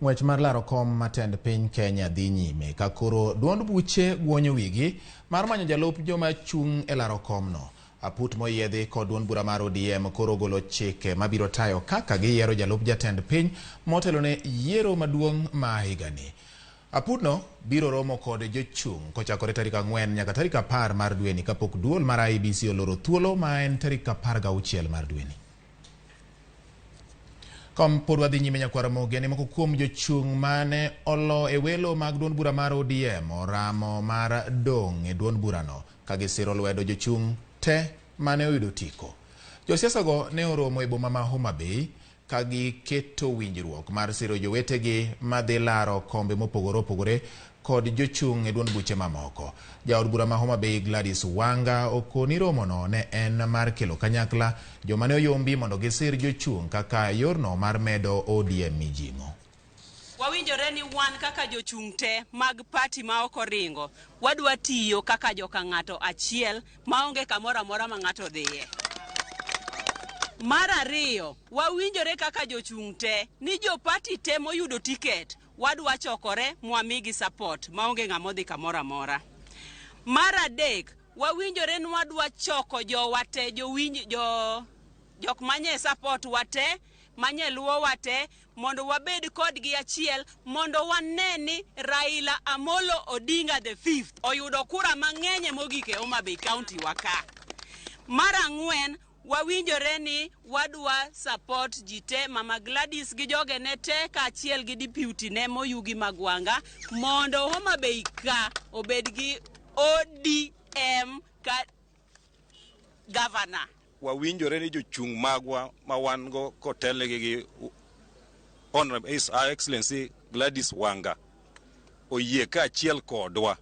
Ng'wech mar laro kom matend piny Kenya dhi nyime ka koro duond buche guonyo wigi mar manyo jalup joma chung e laro komno. Aput moyiedhi kod duond bura mar ODM koro golo chike mabiro tayo kaka giyiero jalup jatend piny motelo ne yiero maduong' ma higani. Aputno biro romo kod jochung' kochakore tarik 4 nyaka tarik 10 mar dweni kapok duol mar IEBC oloro thuolo ma en tarik 16 mar dweni. Kom pod wadhi nyime nyakwara mogeni moko kuom jochung' mane olo e welo mag duond bura mar ODM oramo mar dong' e duond burano ka gisiro lwedo jochung' te mane oyudo tiko. Josiasa go ne oromo e boma ma Homa Bay ka giketo winjruok mar siro jowetegi madhi laro kombe mopogore opogore kod jochung' e duond buche mamoko. Jaod bura ma Homa Bay Gladys Wanga okoni romono ne en mar kelo kanyakla joma ne oyombi mondo gisir jochung' kaka yorno mar medo ODM mijing'o. Wawinjore ni wan kaka jochung' te mag party ma oko ringo wadwa tiyo kaka joka ng'ato achiel maonge kamoro amora ma ng'ato dhiye. Mar ariyo, wawinjore kaka jochung' te ni jo party te moyudo tiket wadwa chokore mwamigi support maonge ng'amodhi kamoro amora. Mar adek, wawinjore ni wadwa choko jowate jok manye support wate manye luo wate mondo wabed kodgi achiel mondo waneni Raila Amolo Odinga the 5th oyudo kura mang'eny mogik e Homa Bay County waka. Mar ang'wen, wawinjore ni wadwa support jite Mama Gladys gi joge ne te ka achiel gi deputy ne moyugi magwanga mondo Homa Bay ka obed gi ODM ka governor. Wawinjore ni jochung' magwa ma wan go kotelegi gi Honorable His Excellency Gladys Wanga oyie ka achiel kodwa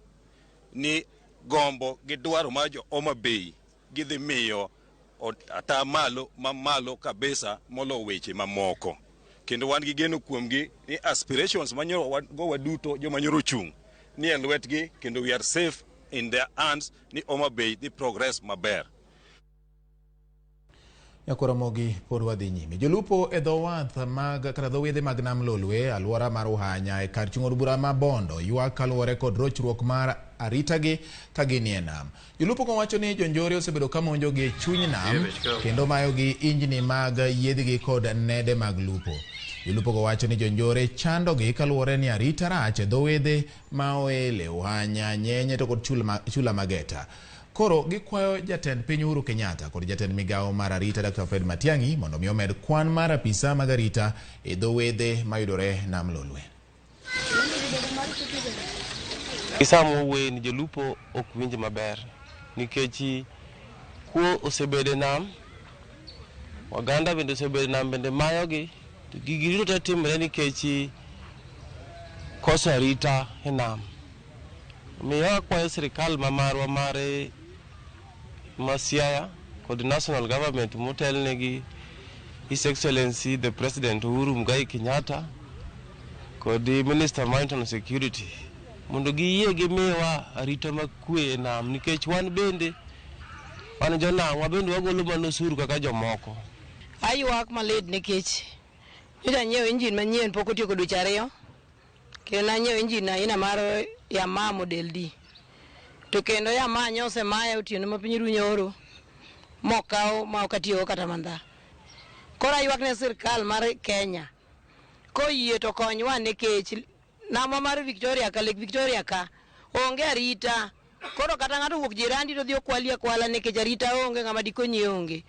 ni gombo gi dwaro mar jo Homa Bay gidhi miyo ata malo kabisa molo weche mamoko. Kendo wan gi geno kuomgi ni aspirations manyoro go waduto joma nyoro chung ni e lwetgi kendo we are safe in their hands ni Homa Bay the progress maber. Ramogi pod wadhi nyime. Jolupo e dho wath mag kata dho wedhe mag nam Lolwe alwora mar Uhanya e kar chung'o bura ma Bondo ywak kaluwore kod rochruok mar aritagi ka ginie nam. Jolupo wacho ni jonjore osebedo ka monjogi e chuny nam kendo mayogi injni mag yiedhigi kod nede mag lupo. Jolupo wacho ni jonjore chandogi kaluwore ni arita rach e dho wedhe ma Oele, Uhanya, Nyenye to kod Chula Mageta. Koro gikwayo jatend piny Uhuru Kenyatta kod jatend migawo mar arita Dr. Fred Matiang'i mondo mi omed kwan mar apisa mag arita e dho wedhe mayudore nam Lolwe. Isamo we ni jolupo ok winj maber nikech kuo osebede nam, Waganda bende osebede nam bende mayogi, gigi duto timre nikech koso arita e nam. Miyo akwayo sirikal mamarwa mare Masiaya kod national government motelnegi His Excellency the President Uhuru Muigai Kenyatta kod Minister of Internal Security mondo giyie gimiwa arita makwe e nam nikech wan bende wan jonam wabende wagolo mana osuru kaka jomoko. Aywak malit nikech nyocha nyiewo injin manyien pok otieko dweche 2 kendo nanyiewo injin aina mar Yamaha model D to kendo Yamaha nyose maya otieno ma piny runyoro mokaw ma ok atiyo kata mandha. Koro aywak ne sirkal mar Kenya koyie to konywa nikech namwa mar Victoria ka Lake Victoria ka onge arita. Koro kata ng'ato wuok jirani to dhi okwali akwala nikech arita onge, ng'ama dikonyi onge.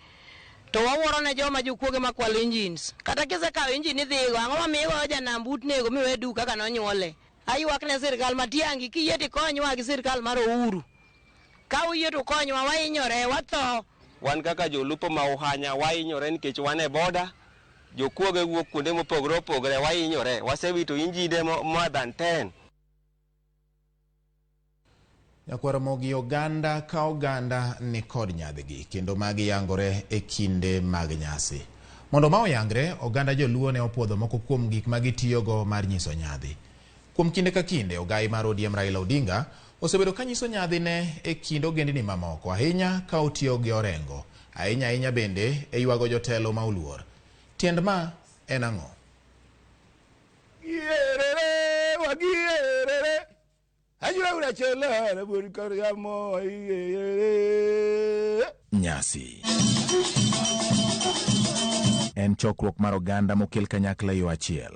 To wawuoro ne joma jokuoge makwalo engines. Kata kisekawo engine idhigo, ang'o mamiyo janam but nego miwe du kaka nonyuole. Aywak ne sirkal Matiang'i kiyie to konywa gi sirkal mar Uhuru. Ka uyie to konywa, wahinyore, watho. Wan kaka jolupo ma Uhanya wahinyore nikech wan e boda, jokuoge wuok kuonde mopogore opogore, wahinyore, wasewito injide more than 10. Ramogi oganda ka oganda ni kod nyadhigi kendo magi yangore e kinde mag nyasi. Mondo ma oyangre, oganda joluo ne opuodho moko kuom gik magitiyogo mar nyiso nyadhi. Kuom kinde ka kinde, ogai mar ODM Raila Odinga osebedo ka nyiso nyadhine e kind ogendini mamoko, ahinya ka otiyo gi orengo, ahinya bende e ywago jotelo ma oluor. Tiend ma en ang'o? Nyasi en chokruok mar oganda mokel kanyakla yo achiel.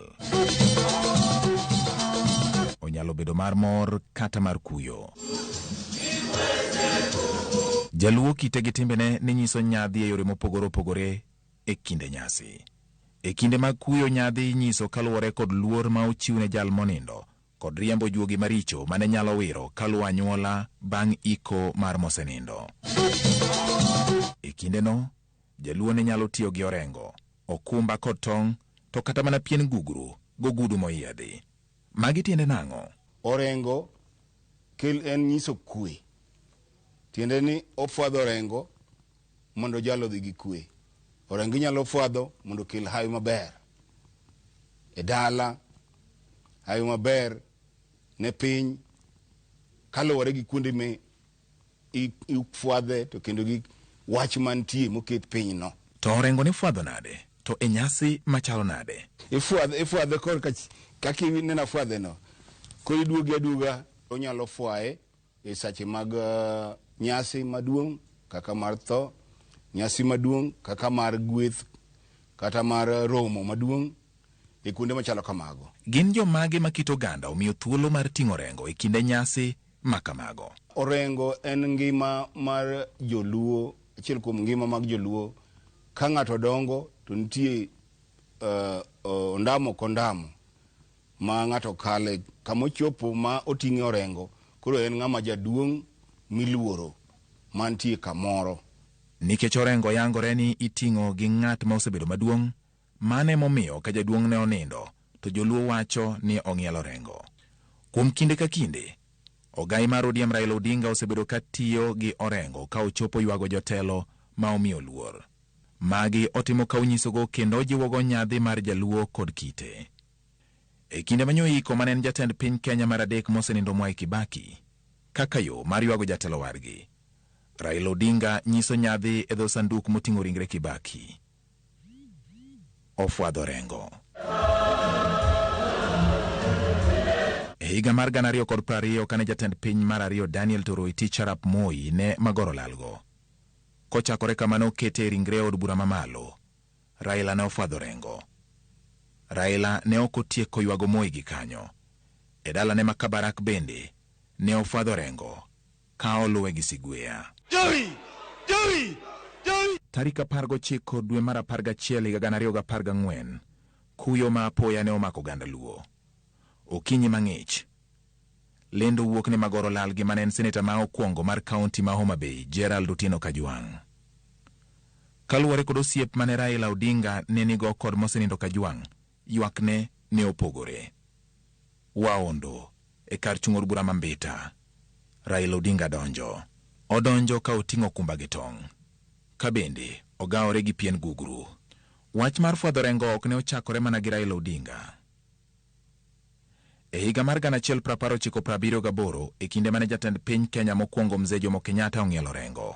Onyalo bedo mar mor kata mar kuyo. Jaluo kite gi timbene ni nyiso nyadhi e yore mopogore opogore e kinde nyasi. E kinde mag kuyo nyadhi nyiso kaluwore kod luor ma ochiwne jal monindo kod riembo juogi maricho mane nyalo wiro kaluwo anyuola bang' iko mar mosenindo. E kindeno, jaluo ne nyalo tiyo gi orengo, okumba kod tong', to kata mana pien gugru gogudu moyiedhi. Magi tiende nang'o? Orengo en nyiso kwe. Tiende ni ofwadho orengo mondo jalo dhi gi kwe. Orengo nyalo fwadho mondo kel hawi maber e dala, hawi maber ne piny kaluwore gi kuonde me ifwadhe to kendo gi wach mantie moket piny no. To orengo ni fwadho nade? To e nyasi machalo nade? Ifwadhe kor kaka inena fwadhe no. Koro iduogi aduoga onyalo fwaye e sache mag nyasi maduong' kaka mar tho, nyasi maduong' kaka mar gweth, kata mar romo maduong' e kuonde machalo kamago. Gin jomage makito oganda omiyo thuolo mar ting'o orengo e kinde nyasi makamago? Orengo en ngima mar joluo, achiel kuom ngima mag joluo. Ka ng'ato dongo to nitie ondamo kondamo ma ng'ato kale kamochopo ma oting'e orengo. Koro en ng'ama jaduong' miluoro mantie kamoro. Nikech orengo yangore ni iting'o gi ng'at ma osebedo maduong', mane momiyo ka jaduong' ne onindo to joluo wacho ni ong'ielo orengo. Kuom kinde ka kinde, ogai mar ODM Raila Odinga osebedo ka tiyo gi orengo ka ochopo ywago jotelo ma omiyo luor. Magi otimo ka onyisogo kendo ojiwogo nyadhi mar jaluo kod kite. E kinde manyoiko manen jatend piny Kenya mar adek mosenindo Mwai Kibaki, kaka yo mar ywago jatelo wargi, Raila Odinga nyiso nyadhi e dho sanduk moting'o ringre Kibaki. Ofwadho rengo. E higa mar 2020 kane jatend piny mar ariyo Daniel Toroitich arap Moi ne magoro lalgo. Kochakore kamano kete ringre od bura mamalo. Raila ne ofwadho rengo. Raila ne okotieko ywago Moi gi kanyo. E dala ne makabarak bende ne ofwadho rengo ka oluwe gi sigweya. Tarik 19 dwe mar 11 higa 2014, kuyo ma apoya ne omako ganda Luo. Okinyi mang'ich, lendo wuok ne magoro lal gi manen seneta ma okwongo mar kaunti ma Homa Bay, Gerald Otieno Kajwang'. Kaluwore kod osiep mane Raila Odinga ne nigo kod mosenindo Kajwang', ywakne ne opogore. Waondo e kar chung' od bura Mambita. Raila Odinga donjo. Odonjo ka oting'o kumba gi tong'. Ka bende ogawore gi pien gugru. Wach mar fwadho rengo ok ne ochakore mana gi Raila Odinga. E higa mar 1978 e kinde mane jatend piny Kenya mokwongo Mzee Jomo Kenyatta ong'ielo rengo,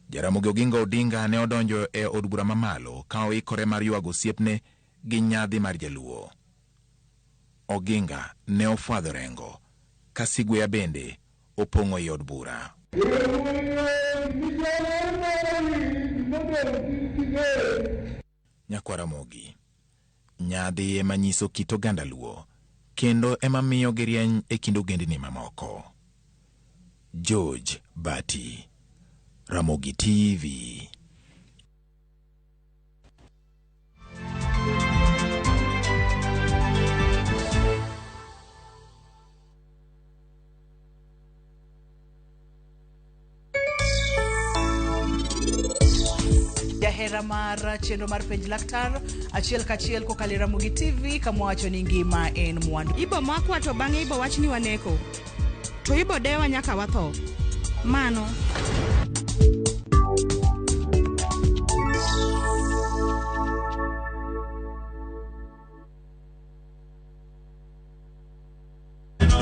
Jaramogi Oginga Odinga ne odonjo e od bura mamalo ka oikore mar ywago osiepne gi nyadhi mar Jaluo. Oginga ne ofwadho rengo ka sigweya bende opong'o i od bura. Nyakwa Ramogi, nyadhi ema nyiso kit oganda Luo, kendo ema miyo girieny e kind ogendini mamoko. George Bati, Ramogi TV. Jahera mar chenro mar penj laktar achiel kachiel kokalo Ramogi TV kama wacho ni ngima en mwandu. Ibo makwa to bang'e ibo wach ni waneko. To ibo dewa nyaka watho. Mano.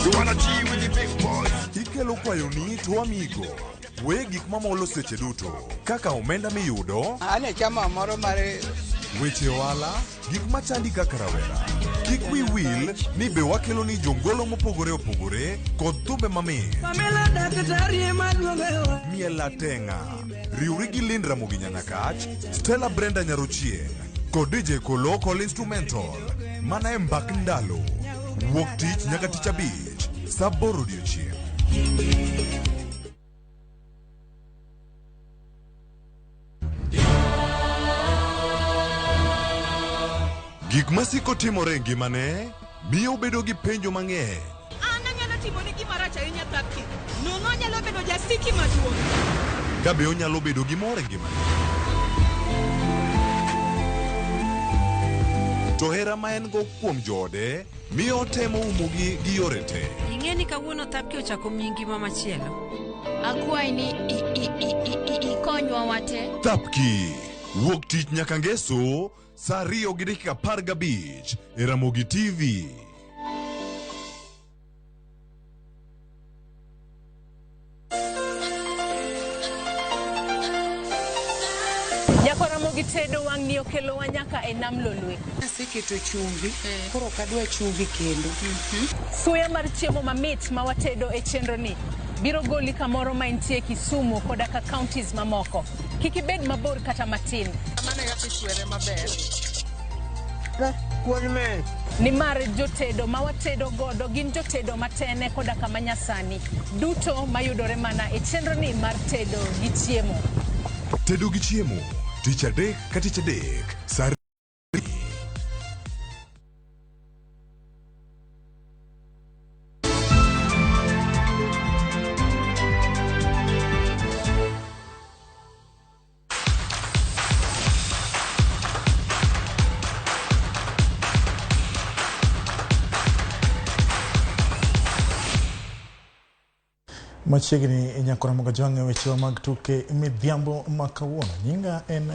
You wanna G with the big boys? Ikelo kwayo ni to amigo. We gik mamolo seche duto. Kaka omenda miyudo. Ane chama moro mare. Weche wala. Gik machandi kaka rawera. Kik wi wil ni be wakelo ni jongolo mopogore opogore kod thumbe mamit. Pamela daktari maluongewa. Miela Tenga. Riuri gi Lynn Ramogi Nyakach. Stella Brenda Nyarochie. Kod DJ Local Instrumental. Mana e mbak ndalo. Wuok tich nyaka tich abich. Saboro odiochieng'. Gik masiko timore ngimane miyo bedo gi penjo mang'eny. An anyalo timo ni gima rach ahinya dhaki. Nono nyalo bedo jasiki maduong'. Kabe onyalo bedo gi mor e ngimane. To hera ma en go kuom joode miyo otemo umogi gi yore te. Ing'e ni kawuono Thapki ochako miyi ngima machielo. Akwayi ni ikonywa wate. Thapki, wuok tich nyaka ngeso, saa 2:15 e Ramogi TV. Nyakwa Ramogi tedo wang' ni okelo wa nyaka e nam Lolwe. Aseketo chumbi, koro kadwa chumbi kendo. Suya mar chiemo mamit ma watedo e chenro ni biro goli kamoro ma intie Kisumu koda ka counties mamoko. Kik ibed mabor kata matin. Mane ga kiswere maber. Ni mar jotedo ma watedo godo gin jotedo matene koda ka manyasani. Duto mayudore mana e chenro ni mar tedo gi chiemo. Tedo gi chiemo, tich adek ka tich adek, saa machiegni Nyakwa Ramogi Jwang' e weche mag tuke midhiambo makawuono. Nyinga en